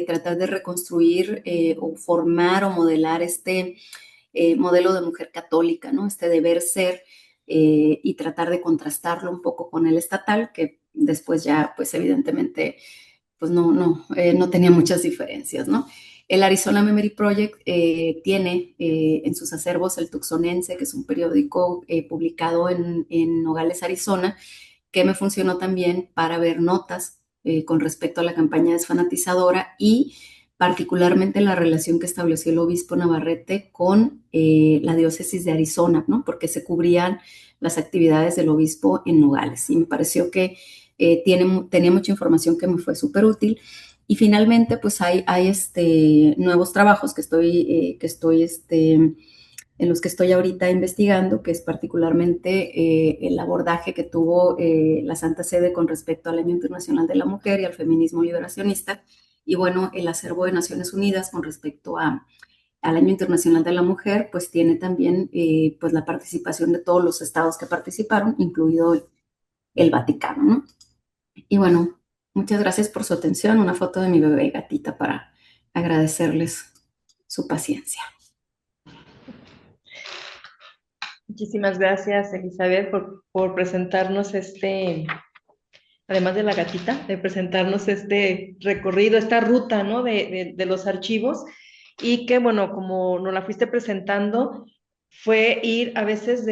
tratar de reconstruir o formar o modelar este modelo de mujer católica, ¿no? Este deber ser y tratar de contrastarlo un poco con el estatal, que después ya, pues evidentemente, pues no tenía muchas diferencias, ¿no? El Arizona Memory Project tiene en sus acervos el Tucsonense, que es un periódico publicado en Nogales, Arizona, que me funcionó también para ver notas con respecto a la campaña desfanatizadora y particularmente la relación que estableció el obispo Navarrete con la diócesis de Arizona, ¿no? Porque se cubrían las actividades del obispo en Nogales. Y me pareció que tenía mucha información que me fue súper útil. Y finalmente, pues hay nuevos trabajos que estoy en los que estoy ahorita investigando, que es particularmente el abordaje que tuvo la Santa Sede con respecto al Año Internacional de la Mujer y al feminismo liberacionista, Y bueno, el acervo de Naciones Unidas con respecto al Año Internacional de la Mujer, pues tiene también pues la participación de todos los estados que participaron, incluido el Vaticano, ¿no? Y bueno, muchas gracias por su atención. Una foto de mi bebé gatita para agradecerles su paciencia. Muchísimas gracias, Elizabeth, por presentarnos además de la gatita, de presentarnos este recorrido, esta ruta, ¿no? De los archivos y que, bueno, como nos la fuiste presentando, fue ir a veces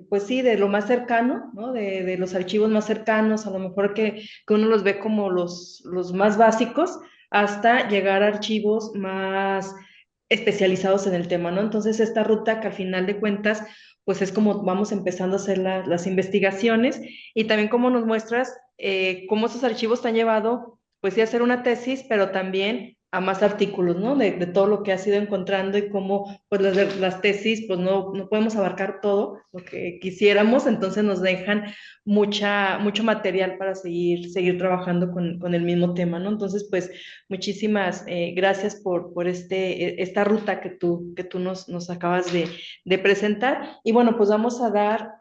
pues sí, de lo más cercano, ¿no? De los archivos más cercanos, a lo mejor que uno los ve como los más básicos, hasta llegar a archivos más especializados en el tema, ¿no? Entonces, esta ruta que al final de cuentas, pues es como vamos empezando a hacer las investigaciones y también como nos muestras cómo esos archivos te han llevado, pues sí, a hacer una tesis, pero también a más artículos, ¿no? De todo lo que has ido encontrando y cómo, pues las tesis, pues no podemos abarcar todo lo que quisiéramos, entonces nos dejan mucho material para seguir trabajando con el mismo tema, ¿no? Entonces, pues, muchísimas gracias por esta ruta que tú nos acabas de presentar. Y bueno, pues vamos a dar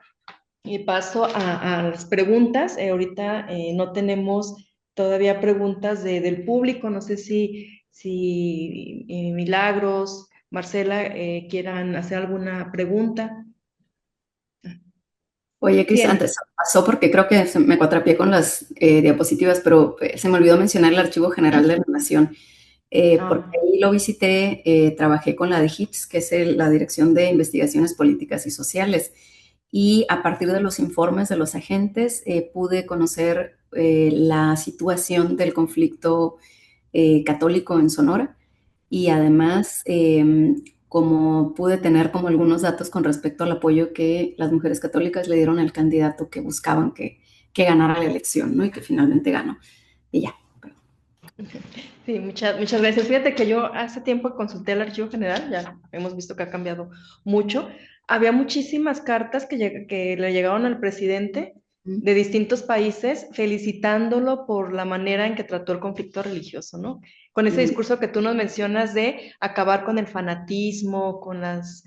paso a las preguntas. Ahorita no tenemos todavía preguntas del público. No sé si Milagros, Marcela, quieran hacer alguna pregunta. Oye, Cris, Bien. antes pasó porque creo que me cuatrapié con las diapositivas, pero se me olvidó mencionar el Archivo General de la Nación, porque Ah, ahí lo visité, trabajé con la de HIPS, que es la Dirección de Investigaciones Políticas y Sociales, y a partir de los informes de los agentes pude conocer la situación del conflicto católico en Sonora y además como pude tener como algunos datos con respecto al apoyo que las mujeres católicas le dieron al candidato que buscaban que ganara la elección, ¿no? Y que finalmente ganó. Y ya. sí, muchas gracias. Fíjate que yo hace tiempo consulté el Archivo General, ya hemos visto que ha cambiado mucho. Había muchísimas cartas que le llegaron al presidente de distintos países felicitándolo por la manera en que trató el conflicto religioso, ¿no? Con ese Mm. discurso que tú nos mencionas de acabar con el fanatismo, con las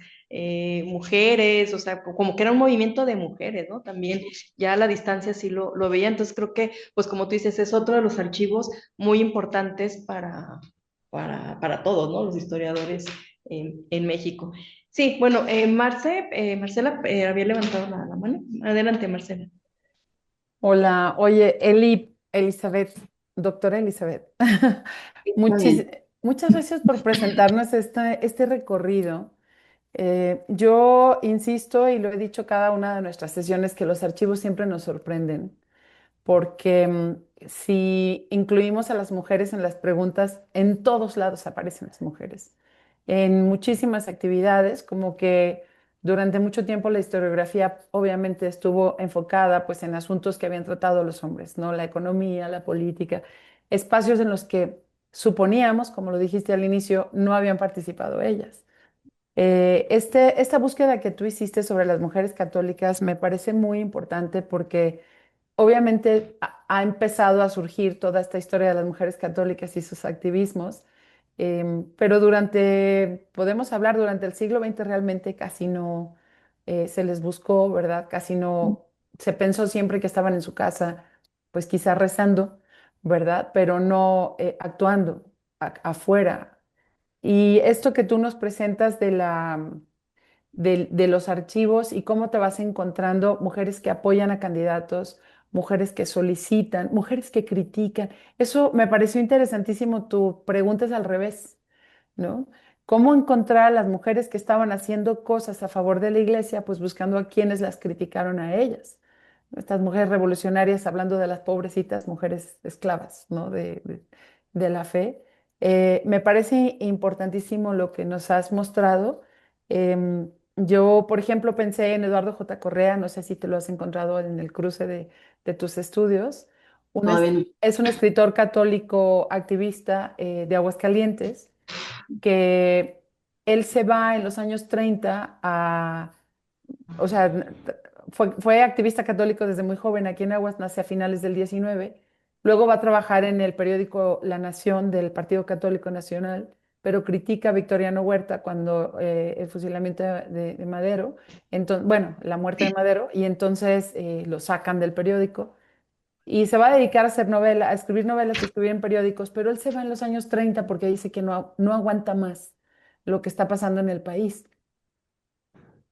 mujeres, o sea, como que era un movimiento de mujeres, ¿no? También ya a la distancia sí lo veía, entonces creo que, pues como tú dices, es otro de los archivos muy importantes para todos, ¿no? Los historiadores en México. Sí, bueno, Marcela había levantado la mano. Adelante, Marcela. Hola, oye, Elizabeth, doctora Elizabeth, Está bien. muchas gracias por presentarnos este recorrido. Yo insisto y lo he dicho cada una de nuestras sesiones que los archivos siempre nos sorprenden porque si incluimos a las mujeres en las preguntas, en todos lados aparecen las mujeres, en muchísimas actividades, como que durante mucho tiempo la historiografía obviamente estuvo enfocada pues en asuntos que habían tratado los hombres, ¿no? La economía, la política, espacios en los que suponíamos, como lo dijiste al inicio, no habían participado ellas. Esta búsqueda que tú hiciste sobre las mujeres católicas me parece muy importante porque obviamente ha empezado a surgir toda esta historia de las mujeres católicas y sus activismos, pero podemos hablar, durante el siglo XX realmente casi no se les buscó, ¿verdad? Casi no, se pensó siempre que estaban en su casa, pues quizá rezando, ¿verdad? Pero no actuando afuera. Y esto que tú nos presentas de los archivos y cómo te vas encontrando mujeres que apoyan a candidatos, mujeres que solicitan, mujeres que critican. Eso me pareció interesantísimo. Tu pregunta es al revés, ¿no? ¿Cómo encontrar a las mujeres que estaban haciendo cosas a favor de la iglesia, pues buscando a quienes las criticaron a ellas? Estas mujeres revolucionarias, hablando de las pobrecitas mujeres esclavas, ¿no? De la fe. Me parece importantísimo lo que nos has mostrado. Yo, por ejemplo, pensé en Eduardo J. Correa, no sé si te lo has encontrado en el cruce de tus estudios. Todavía no. Es un escritor católico activista de Aguascalientes que él se va en los años 30 o sea, fue activista católico desde muy joven aquí en Aguas, nace a finales del 19 Luego va a trabajar en el periódico La Nación del Partido Católico Nacional, pero critica a Victoriano Huerta cuando el fusilamiento de Madero, entonces, bueno, la muerte de Madero, y entonces lo sacan del periódico y se va a dedicar a hacer novela, a escribir novelas y escribir en periódicos, pero él se va en los años 30 porque dice que no aguanta más lo que está pasando en el país.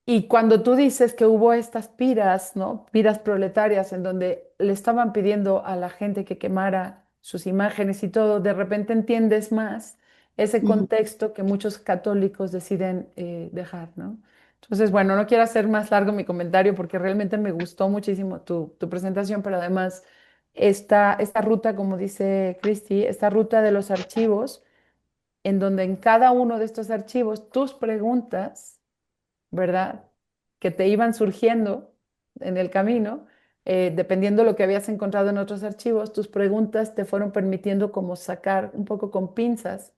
Y cuando tú dices que hubo estas piras, ¿no? Piras proletarias en donde le estaban pidiendo a la gente que quemara sus imágenes y todo, de repente entiendes más ese Ujú. contexto que muchos católicos deciden dejar, ¿no? Entonces, bueno, no quiero hacer más largo mi comentario porque realmente me gustó muchísimo tu presentación, pero además esta ruta, como dice Cristi, esta ruta de los archivos, en donde en cada uno de estos archivos tus preguntas, ¿verdad? Que te iban surgiendo en el camino, dependiendo de lo que habías encontrado en otros archivos, tus preguntas te fueron permitiendo como sacar un poco con pinzas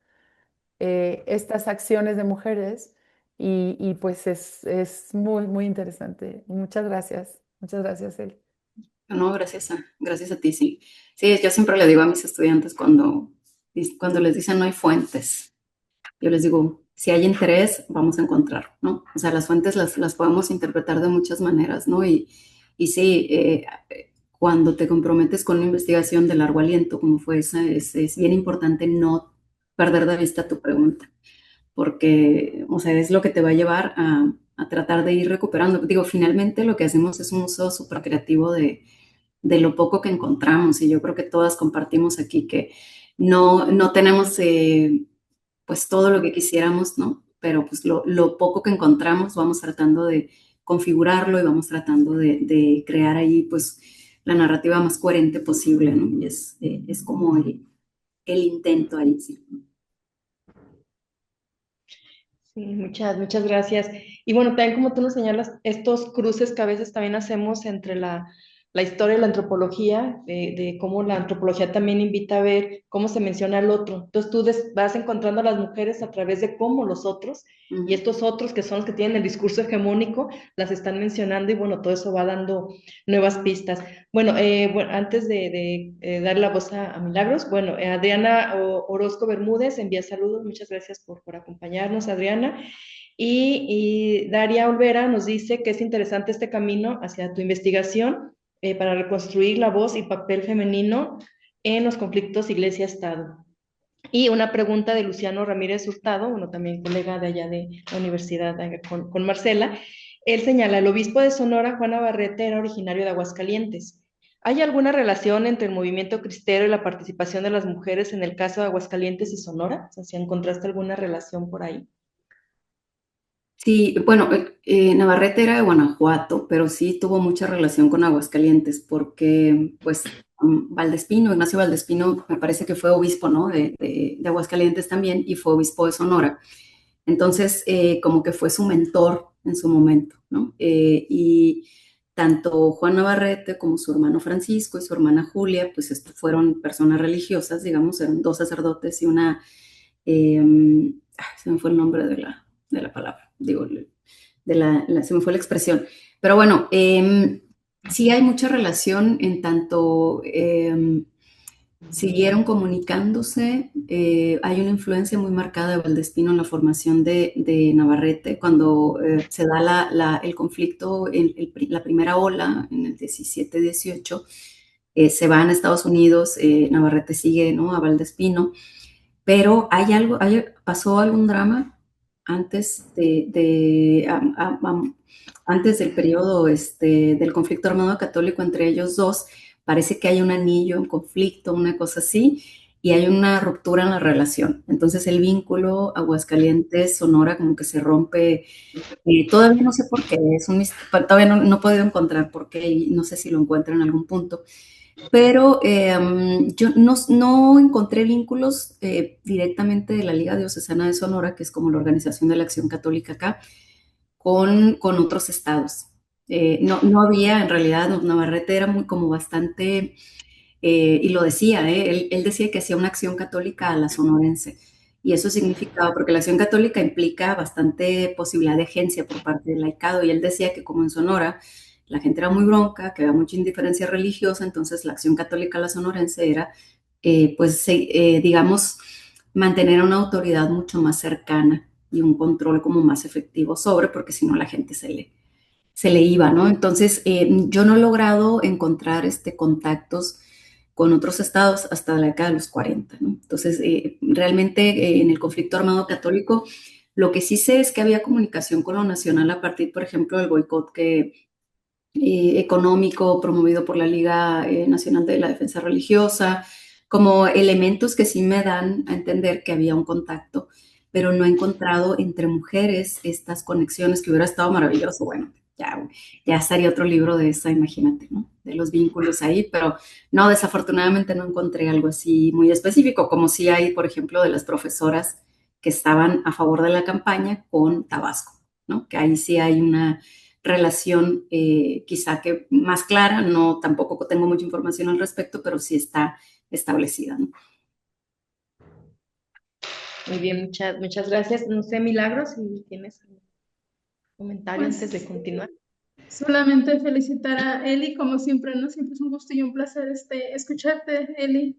estas acciones de mujeres y pues es muy, muy interesante. Muchas gracias, Eli. No, gracias a ti, sí. Sí, yo siempre le digo a mis estudiantes cuando les dicen no hay fuentes, yo les digo, si hay interés, vamos a encontrar, ¿no? O sea, las fuentes las podemos interpretar de muchas maneras, ¿no? Y sí, cuando te comprometes con una investigación de largo aliento, como fue esa, es bien importante no perder de vista tu pregunta, porque, o sea, es lo que te va a llevar a tratar de ir recuperando. Digo, finalmente lo que hacemos es un uso súper creativo de lo poco que encontramos, y yo creo que todas compartimos aquí que no tenemos pues todo lo que quisiéramos, ¿no? Pero pues lo poco que encontramos vamos tratando de configurarlo y vamos tratando de crear ahí pues la narrativa más coherente posible, ¿no? Y es como el intento ahí, sí. Sí, muchas gracias. Y bueno, también como tú nos señalas, estos cruces que a veces también hacemos entre la historia y la antropología, de cómo la antropología también invita a ver cómo se menciona al otro. Entonces tú vas encontrando a las mujeres a través de cómo los otros, y Ujú. estos otros que son los que tienen el discurso hegemónico, las están mencionando y bueno, todo eso va dando nuevas pistas. Bueno, antes de dar la voz a Milagros, bueno, Adriana Orozco Bermúdez envía saludos, muchas gracias por acompañarnos, Adriana. Y Daria Olvera nos dice que es interesante este camino hacia tu investigación para reconstruir la voz y papel femenino en los conflictos iglesia-estado. Y una pregunta de Luciano Ramírez Hurtado, bueno, también colega de allá de la universidad con Marcela. Él señala, el obispo de Sonora, Juan Navarrete, era originario de Aguascalientes. ¿Hay alguna relación entre el movimiento cristero y la participación de las mujeres en el caso de Aguascalientes y Sonora? O sea, si encontraste alguna relación por ahí. Sí, bueno, Navarrete era de Guanajuato, pero sí tuvo mucha relación con Aguascalientes, porque pues Valdespino, Ignacio Valdespino, me parece que fue obispo, ¿no? De Aguascalientes también, y fue obispo de Sonora. Entonces, como que fue su mentor en su momento, ¿no? Y tanto Juan Navarrete como su hermano Francisco y su hermana Julia, pues fueron personas religiosas, digamos, eran dos sacerdotes y una, se me fue el nombre de la palabra, digo, se me fue la expresión. Pero bueno, sí hay mucha relación en tanto siguieron comunicándose. Hay una influencia muy marcada de Valdespino en la formación de Navarrete. Cuando se da el conflicto, la primera ola, en el 17-18, se van a Estados Unidos, Navarrete sigue, ¿no?, a Valdespino, pero pasó algún drama antes antes del periodo del conflicto armado católico entre ellos dos. Parece que hay un anillo, un conflicto, una cosa así, y hay una ruptura en la relación. Entonces el vínculo Aguascalientes-Sonora como que se rompe. Todavía no sé por qué, todavía no he podido encontrar por qué, y no sé si lo encuentro en algún punto, pero yo no encontré vínculos directamente de la Liga Diocesana de Sonora, que es como la organización de la Acción Católica acá, con otros estados. No había, en realidad, Navarrete era muy como bastante, y lo decía, él decía que hacía una acción católica a la sonorense, y eso significaba, porque la acción católica implica bastante posibilidad de agencia por parte del laicado, y él decía que como en Sonora la gente era muy bronca, que había mucha indiferencia religiosa, entonces la Acción Católica La Sonorense era, digamos, mantener una autoridad mucho más cercana y un control como más efectivo sobre, porque si no la gente se le iba, ¿no? Entonces, yo no he logrado encontrar contactos con otros estados hasta la década de los 40, ¿no? Entonces, realmente en el conflicto armado católico, lo que sí sé es que había comunicación con lo nacional a partir, por ejemplo, del boicot económico promovido por la Liga Nacional de la Defensa Religiosa, como elementos que sí me dan a entender que había un contacto, pero no he encontrado entre mujeres estas conexiones que hubiera estado maravilloso. Bueno, ya estaría otro libro de esa, imagínate, ¿no? De los vínculos ahí, pero no, desafortunadamente no encontré algo así muy específico, como sí hay, por ejemplo, de las profesoras que estaban a favor de la campaña con Tabasco, ¿no? Que ahí sí hay una relación quizá que más clara, no tampoco tengo mucha información al respecto, pero sí está establecida, ¿no? Muy bien, muchas gracias. No sé, Milagros, si tienes algún comentario antes de Pues continuar. solamente felicitar a Eli, como siempre, ¿no? Siempre es un gusto y un placer escucharte, Eli,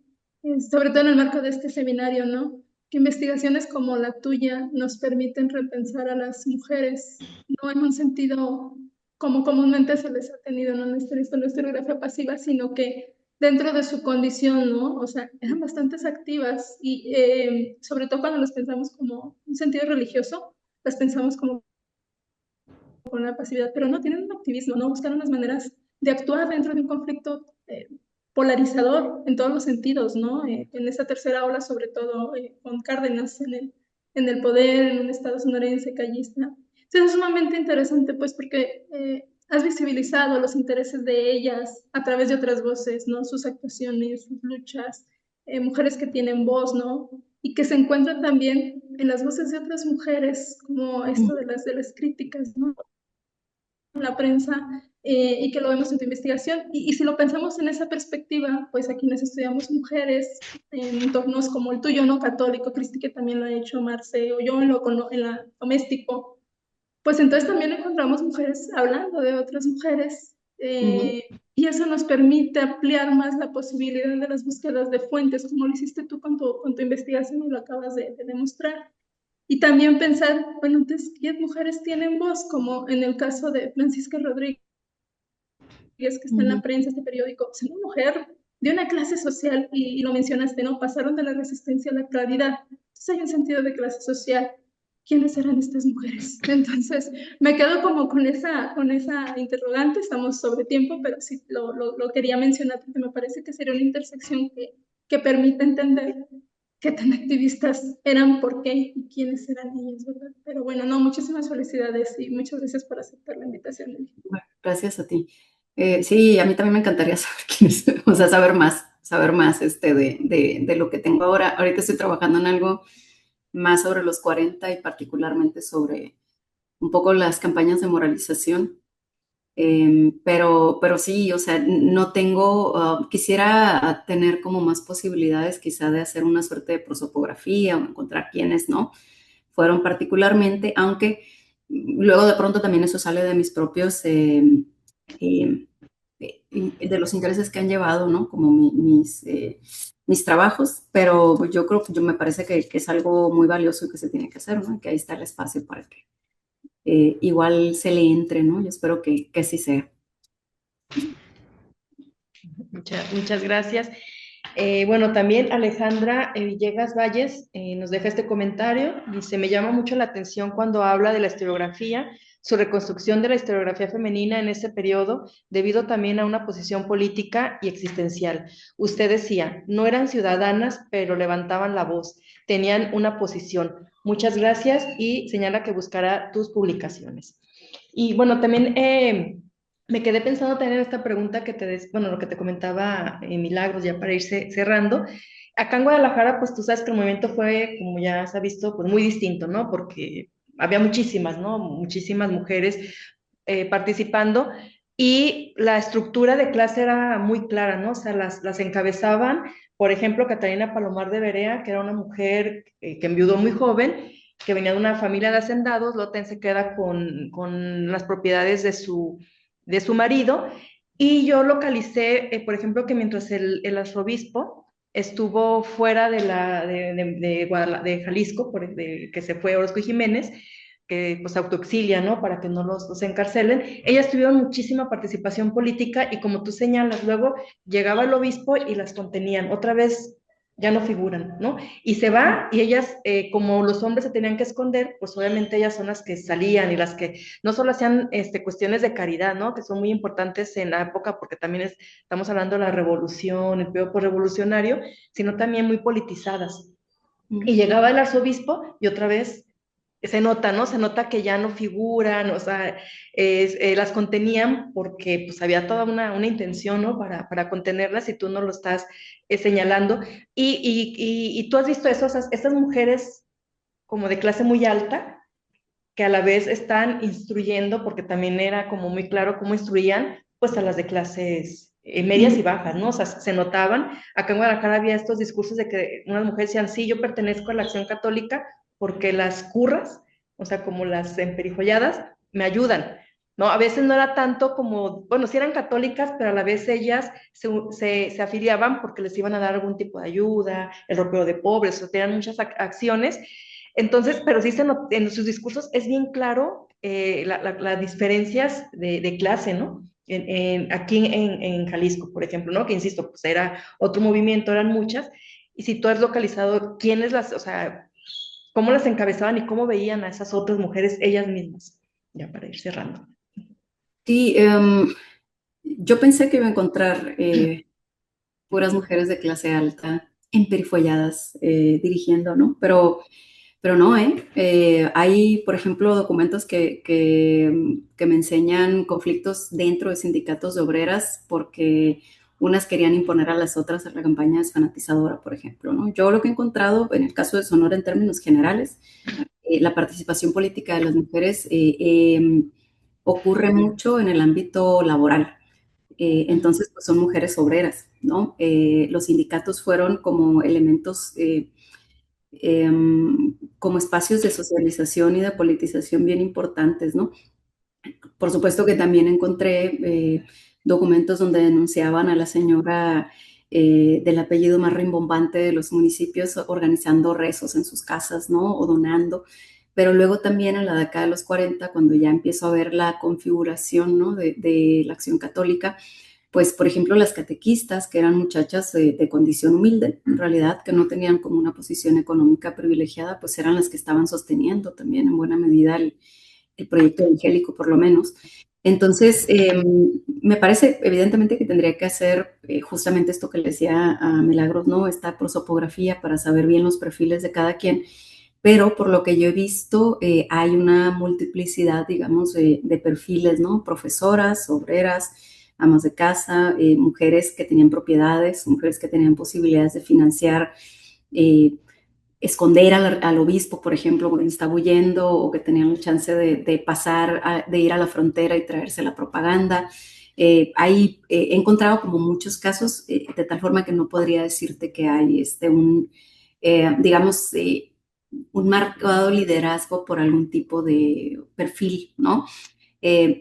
sobre todo en el marco de este seminario, ¿no? Que investigaciones como la tuya nos permiten repensar a las mujeres, no en un sentido como comúnmente se les ha tenido, ¿no? En la historiografía pasiva, sino que dentro de su condición, ¿no? O sea, eran bastante activas y sobre todo cuando las pensamos como un sentido religioso, las pensamos como con la pasividad, pero no tienen un activismo, no buscan unas maneras de actuar dentro de un conflicto polarizador en todos los sentidos, ¿no? En esa tercera ola, sobre todo con Cárdenas en el poder, en un estado sonorense, callista. Entonces es sumamente interesante, pues, porque has visibilizado los intereses de ellas a través de otras voces, ¿no? Sus actuaciones, sus luchas, mujeres que tienen voz, ¿no? Y que se encuentran también en las voces de otras mujeres, como esto de las críticas, ¿no? La prensa y que lo vemos en tu investigación. Y si lo pensamos en esa perspectiva, pues a quienes estudiamos mujeres en entornos como el tuyo, ¿no? Católico, Cristi, que también lo ha hecho Marce, o yo en la doméstico, pues entonces también encontramos mujeres hablando de otras mujeres y eso nos permite ampliar más la posibilidad de las búsquedas de fuentes, como lo hiciste tú con tu investigación y lo acabas de demostrar. Y también pensar, bueno, entonces, ¿qué mujeres tienen voz? Como en el caso de Francisca Rodríguez, que está en la prensa, este periódico, es una mujer de una clase social, y lo mencionaste, ¿no? Pasaron de la resistencia a la claridad. Entonces hay un sentido de clase social. ¿Quiénes eran estas mujeres? Entonces, me quedo como con esa interrogante, estamos sobre tiempo, pero sí lo quería mencionar porque me parece que sería una intersección que permite entender qué tan activistas eran, por qué y quiénes eran ellos, ¿verdad? Pero bueno, no, muchísimas felicidades y muchas gracias por aceptar la invitación. Bueno, gracias a ti. Sí, a mí también me encantaría saber quiénes, o sea, saber más de lo que tengo ahora. Ahorita estoy trabajando en algo más sobre los 40 y particularmente sobre un poco las campañas de moralización. Pero sí, o sea, no tengo, quisiera tener como más posibilidades quizá de hacer una suerte de prosopografía o encontrar quiénes no fueron particularmente, aunque luego de pronto también eso sale de mis propios, de los intereses que han llevado, ¿no? Como mis trabajos, pero yo creo que me parece que es algo muy valioso y que se tiene que hacer, ¿no? Que ahí está el espacio para que igual se le entre, ¿no? Yo espero que así sea. Muchas gracias. Bueno, también Alejandra Villegas Valles nos deja este comentario. Dice, me llama mucho la atención cuando habla de la historiografía, su reconstrucción de la historiografía femenina en ese periodo, debido también a una posición política y existencial. Usted decía, no eran ciudadanas, pero levantaban la voz, tenían una posición. Muchas gracias y señala que buscará tus publicaciones. Y bueno, también me quedé pensando también en esta pregunta bueno, lo que te comentaba Milagros, ya para irse cerrando. Acá en Guadalajara, pues tú sabes que el movimiento fue, como ya se ha visto, pues muy distinto, ¿no? Porque había muchísimas, ¿no? Muchísimas mujeres participando y la estructura de clase era muy clara, ¿no? O sea, las encabezaban, por ejemplo, Catalina Palomar de Berea, que era una mujer que enviudó muy joven, que venía de una familia de hacendados, Loten se queda con las propiedades de su marido, y yo localicé, por ejemplo, que mientras el arzobispo estuvo fuera de Jalisco, que se fue a Orozco y Jiménez, que pues autoexilia, ¿no? Para que no los encarcelen. Ellas tuvieron muchísima participación política y como tú señalas, luego llegaba el obispo y las contenían. Otra vez ya no figuran, ¿no? Y se va y ellas, como los hombres se tenían que esconder, pues obviamente ellas son las que salían y las que no solo hacían cuestiones de caridad, ¿no? Que son muy importantes en la época porque también estamos hablando de la revolución, el periodo postrevolucionario, sino también muy politizadas. Y llegaba el arzobispo y otra vez se nota, ¿no? Se nota que ya no figuran, o sea, las contenían porque pues había toda una intención, ¿no? Para contenerlas y tú no lo estás señalando. Y tú has visto eso, o sea, estas mujeres como de clase muy alta, que a la vez están instruyendo, porque también era como muy claro cómo instruían, pues a las de clases medias y bajas, ¿no? O sea, se notaban. Acá en Guadalajara había estos discursos de que unas mujeres decían, sí, yo pertenezco a la Acción Católica porque las curras, o sea, como las emperifolladas, me ayudan, ¿no? A veces no era tanto como, bueno, sí eran católicas, pero a la vez ellas se afiliaban porque les iban a dar algún tipo de ayuda, el ropeo de pobres, o sea, tenían muchas acciones. Entonces, pero sí en sus discursos es bien claro las diferencias de clase, ¿no? Aquí en Jalisco, por ejemplo, ¿no? Que insisto, pues era otro movimiento, eran muchas, y si tú has localizado quiénes o sea, cómo las encabezaban y cómo veían a esas otras mujeres ellas mismas, ya para ir cerrando. Sí, yo pensé que iba a encontrar puras mujeres de clase alta, emperifolladas, dirigiendo, ¿no? Pero no, ¿eh? Hay, por ejemplo, documentos que me enseñan conflictos dentro de sindicatos de obreras porque unas querían imponer a las otras a la campaña desfanatizadora, por ejemplo, ¿no? Yo lo que he encontrado en el caso de Sonora en términos generales, la participación política de las mujeres ocurre mucho en el ámbito laboral. Entonces, pues son mujeres obreras, ¿no? Los sindicatos fueron como elementos, como espacios de socialización y de politización bien importantes, ¿no? Por supuesto que también encontré documentos donde denunciaban a la señora del apellido más rimbombante de los municipios organizando rezos en sus casas, ¿no? O donando. Pero luego también en la década de los 40, cuando ya empiezo a ver la configuración, ¿no? de la acción católica, pues, por ejemplo, las catequistas, que eran muchachas de condición humilde, en realidad, que no tenían como una posición económica privilegiada, pues eran las que estaban sosteniendo también en buena medida el proyecto evangélico, por lo menos. Entonces, me parece evidentemente que tendría que hacer justamente esto que le decía a Milagros, ¿no? Esta prosopografía para saber bien los perfiles de cada quien, pero por lo que yo he visto, hay una multiplicidad, digamos, de perfiles, ¿no? Profesoras, obreras, amas de casa, mujeres que tenían propiedades, mujeres que tenían posibilidades de financiar, esconder al obispo, por ejemplo, cuando estaba huyendo, o que tenían la chance de pasar, de ir a la frontera y traerse la propaganda. Ahí he encontrado como muchos casos, de tal forma que no podría decirte que hay digamos, un marcado liderazgo por algún tipo de perfil, ¿no?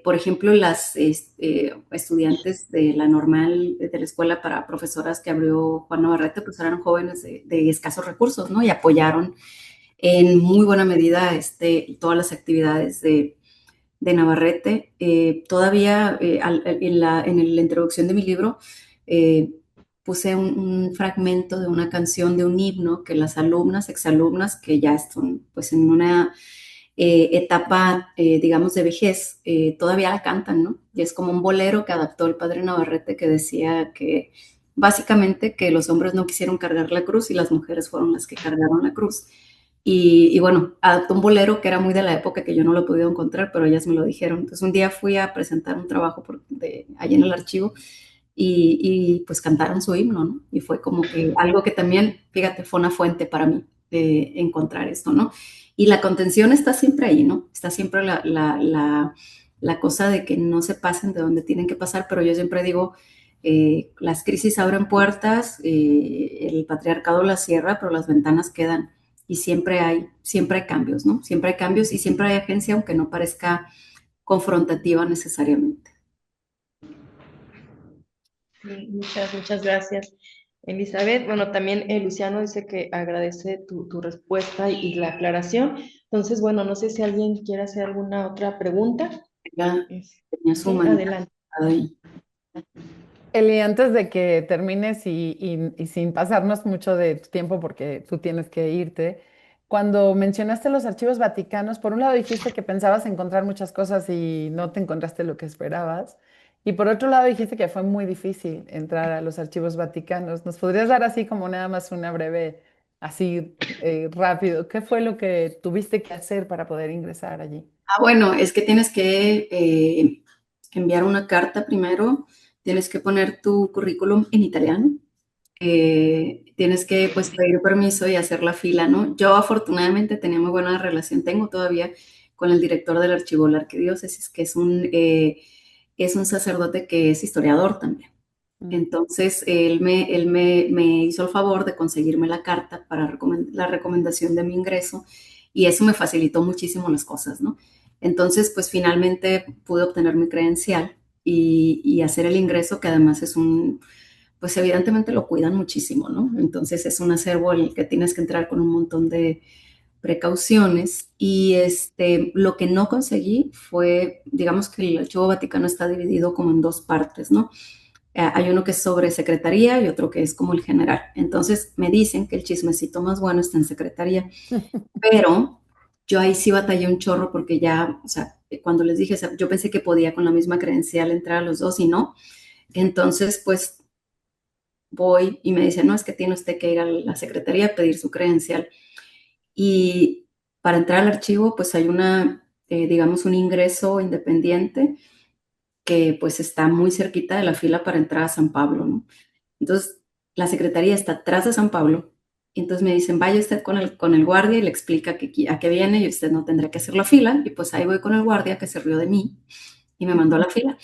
Por ejemplo, las estudiantes de la normal, de la escuela para profesoras que abrió Juan Navarrete, pues eran jóvenes de escasos recursos, ¿no? Y apoyaron en muy buena medida todas las actividades de Navarrete. Todavía en la introducción de mi libro puse un fragmento de una canción, de un himno que las alumnas, exalumnas, que ya están pues en una etapa, digamos, de vejez, todavía la cantan, ¿no? Y es como un bolero que adaptó el padre Navarrete, que decía que básicamente que los hombres no quisieron cargar la cruz y las mujeres fueron las que cargaron la cruz. Y bueno, adaptó un bolero que era muy de la época, que yo no lo he podido encontrar, pero ellas me lo dijeron. Entonces un día fui a presentar un trabajo allí en el archivo y pues cantaron su himno, ¿no? Y fue como que algo que también, fíjate, fue una fuente para mí de encontrar esto, ¿no? Y la contención está siempre ahí, ¿no? Está siempre la cosa de que no se pasen de donde tienen que pasar, pero yo siempre digo, las crisis abren puertas, el patriarcado las cierra, pero las ventanas quedan. Y siempre hay cambios, ¿no? Siempre hay cambios y siempre hay agencia, aunque no parezca confrontativa necesariamente. Sí, muchas gracias, Elizabeth. Bueno, también Luciano dice que agradece tu respuesta y la aclaración. Entonces, bueno, no sé si alguien quiere hacer alguna otra pregunta. Ya tenía su Sí, manita adelante. ahí. Eli, antes de que termines y sin pasarnos mucho de tu tiempo porque tú tienes que irte, cuando mencionaste los archivos vaticanos, por un lado dijiste que pensabas encontrar muchas cosas y no te encontraste lo que esperabas, y por otro lado dijiste que fue muy difícil entrar a los archivos vaticanos. ¿Nos podrías dar así como nada más una breve, así rápido, qué fue lo que tuviste que hacer para poder ingresar allí? Bueno, es que tienes que enviar una carta primero, tienes que poner tu currículum en italiano, tienes que pues pedir permiso y hacer la fila, ¿no? Yo afortunadamente tenía muy buena relación, tengo todavía con el director del archivo de la arquidiócesis, que es un sacerdote que es historiador también. Mm. Entonces, él me hizo el favor de conseguirme la carta para la recomendación de mi ingreso y eso me facilitó muchísimo las cosas, ¿no? Entonces, pues finalmente pude obtener mi credencial y hacer el ingreso, que además pues evidentemente lo cuidan muchísimo, ¿no? Entonces es un acervo en el que tienes que entrar con un montón de precauciones y lo que no conseguí fue, digamos que el Archivo Vaticano está dividido como en dos partes, ¿no? Hay uno que es sobre secretaría y otro que es como el general. Entonces me dicen que el chismecito más bueno está en secretaría, pero yo ahí sí batallé un chorro porque ya, o sea, cuando les dije, o sea, yo pensé que podía con la misma credencial entrar a los dos y no. Entonces, pues voy y me dicen, no, es que tiene usted que ir a la secretaría a pedir su credencial. Y para entrar al archivo, pues hay digamos, un ingreso independiente que pues está muy cerquita de la fila para entrar a San Pablo, ¿no? Entonces, la secretaría está atrás de San Pablo. Y entonces me dicen, vaya usted con el guardia y le explica a qué viene y usted no tendrá que hacer la fila. Y pues ahí voy con el guardia que se rió de mí y me mandó a la fila.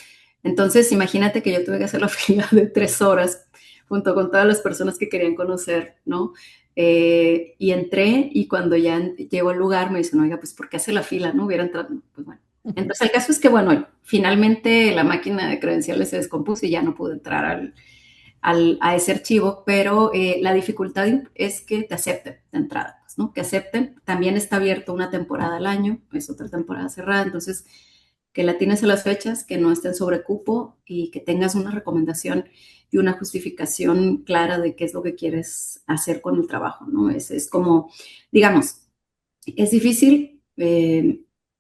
Entonces, imagínate que yo tuve que hacer la fila de 3 horas junto con todas las personas que querían conocer, ¿no? Y entré y cuando ya llego al lugar me dicen, oiga, pues ¿por qué hace la fila? ¿No? Hubiera entrado, pues bueno. Entonces, el caso es que, bueno, finalmente la máquina de credenciales se descompuso y ya no pude entrar a ese archivo, pero la dificultad es que te acepten de entrada, pues, ¿no? Que acepten. También está abierto una temporada al año, es otra temporada cerrada, entonces que la tienes a las fechas, que no estén sobre cupo y que tengas una recomendación y una justificación clara de qué es lo que quieres hacer con el trabajo, ¿no? Es como, digamos, es difícil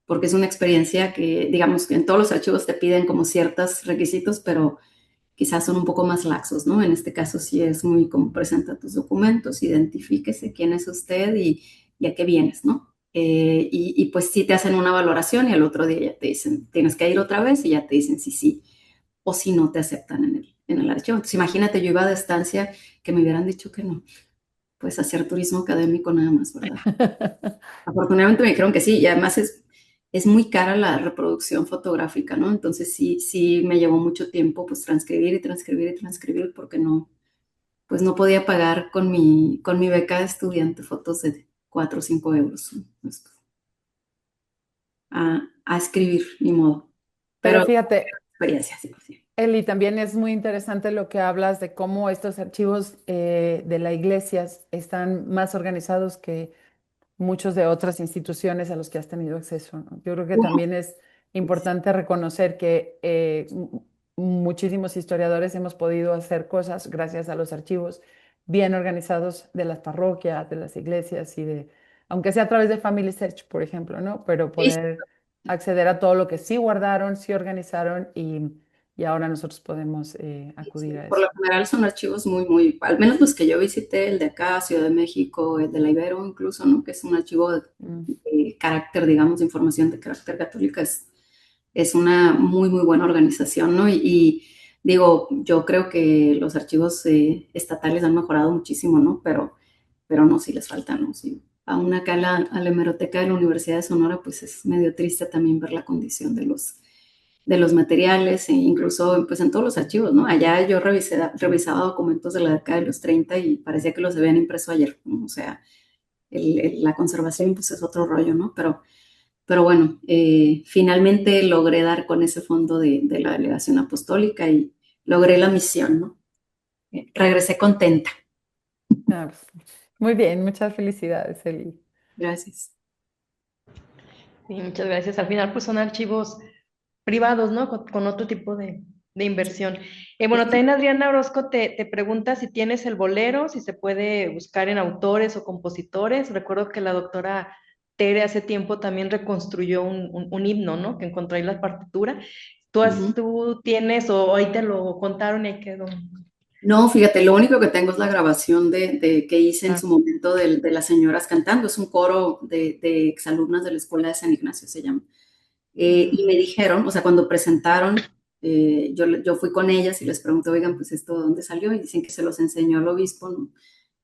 porque es una experiencia que, digamos, que en todos los archivos te piden como ciertos requisitos, pero quizás son un poco más laxos, ¿no? En este caso sí es muy como presenta tus documentos, identifíquese quién es usted y a qué vienes, ¿no? Y pues sí te hacen una valoración y al otro día ya te dicen, tienes que ir otra vez y ya te dicen si sí o si no te aceptan en el archivo. Entonces imagínate, yo iba de estancia que me hubieran dicho que no, pues hacer turismo académico nada más, ¿verdad? Afortunadamente me dijeron que sí, y además es muy cara la reproducción fotográfica, ¿no? Entonces sí me llevó mucho tiempo pues transcribir y transcribir y transcribir porque no, pues no podía pagar con mi beca de estudiante fotos de 4 o 5 euros, ¿no? Pues, a escribir, ni modo. Pero Pero fíjate, experiencia, sí, pues sí. Eli, también es muy interesante lo que hablas de cómo estos archivos de la iglesia están más organizados que muchos de otras instituciones a los que has tenido acceso, ¿no? Yo creo que Ujú. también es importante reconocer que muchísimos historiadores hemos podido hacer cosas gracias a los archivos bien organizados de las parroquias, de las iglesias aunque sea a través de Family Search, por ejemplo, ¿no? Pero Sí, poder acceder a todo lo que sí guardaron, sí organizaron y ahora nosotros podemos acudir sí, a por lo eso. general son archivos muy, muy, al menos los que yo visité, el de acá, Ciudad de México, el de la Ibero incluso, ¿no? Que es un archivo Mm. de carácter, digamos, de información de carácter católica, es una muy, muy buena organización, ¿no? Y digo, yo creo que los archivos estatales han mejorado muchísimo, ¿no? Pero no, sí les falta, ¿no? Sí. Aún acá a la hemeroteca de la Universidad de Sonora, pues es medio triste también ver la condición de los materiales, e incluso pues en todos los archivos, ¿no? Allá yo revisaba documentos de la década de los 30 y parecía que los habían impreso ayer, ¿no? O sea, la conservación pues es otro rollo, ¿no? Pero bueno, finalmente logré dar con ese fondo de la delegación apostólica y logré la misión, ¿no? Regresé contenta. Ah, pues, muy bien, muchas felicidades, Eli. Gracias. Sí, muchas gracias. Al final, pues son archivos privados, ¿no? Con otro tipo de inversión. Bueno, también Adriana Orozco te pregunta si tienes el bolero, si se puede buscar en autores o compositores. Recuerdo que la doctora Tere hace tiempo también reconstruyó un himno, ¿no? Que encontró ahí la partitura. Ujú. ¿Tú tienes o ahí te lo contaron y ahí quedó? No, fíjate, lo único que tengo es la grabación que hice en Ah, su momento de las señoras cantando. Es un coro de exalumnas de la Escuela de San Ignacio, se llama. Y me dijeron, o sea, cuando presentaron, yo fui con ellas y les pregunté, oigan, pues esto de dónde salió, y dicen que se los enseñó el obispo, ¿no?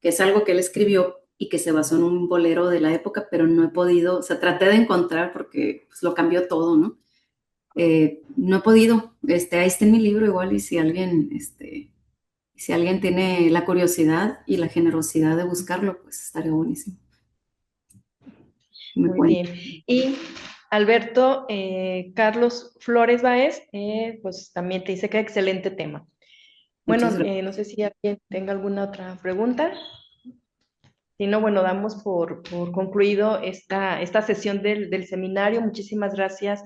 Que es algo que él escribió y que se basó en un bolero de la época, pero no he podido, o sea, traté de encontrar porque pues, lo cambió todo, ¿no? No he podido, ahí está en mi libro igual, y si alguien tiene la curiosidad y la generosidad de buscarlo, pues estaría buenísimo. Me muy cuenta. bien. Y Alberto Carlos Flores Baez, pues también te dice que excelente tema. Bueno, Muchas gracias. no sé si alguien tenga alguna otra pregunta. Si no, bueno, damos por concluido esta sesión del seminario. Muchísimas gracias,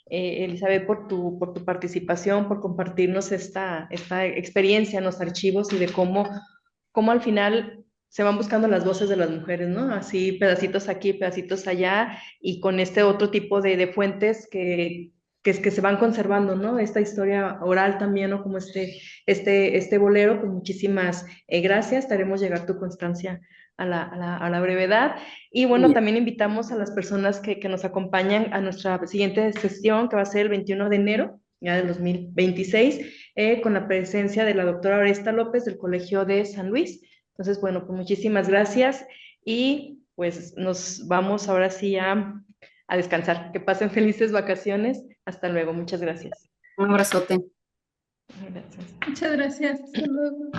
Elizabeth, por tu participación, por compartirnos esta experiencia en los archivos y de cómo al final se van buscando las voces de las mujeres, ¿no? Así, pedacitos aquí, pedacitos allá, y con este otro tipo de fuentes que se van conservando, ¿no? Esta historia oral también, ¿no? Como este bolero, pues muchísimas gracias. Haremos llegar tu constancia a la brevedad. Y bueno, Bien. también invitamos a las personas que nos acompañan a nuestra siguiente sesión, que va a ser el 21 de enero, ya del 2026, con la presencia de la doctora Oresta López del Colegio de San Luis. Entonces, bueno, pues muchísimas gracias y pues nos vamos ahora sí a descansar. Que pasen felices vacaciones. Hasta luego. Muchas gracias. Un abrazote. Gracias. Muchas gracias. Hasta luego.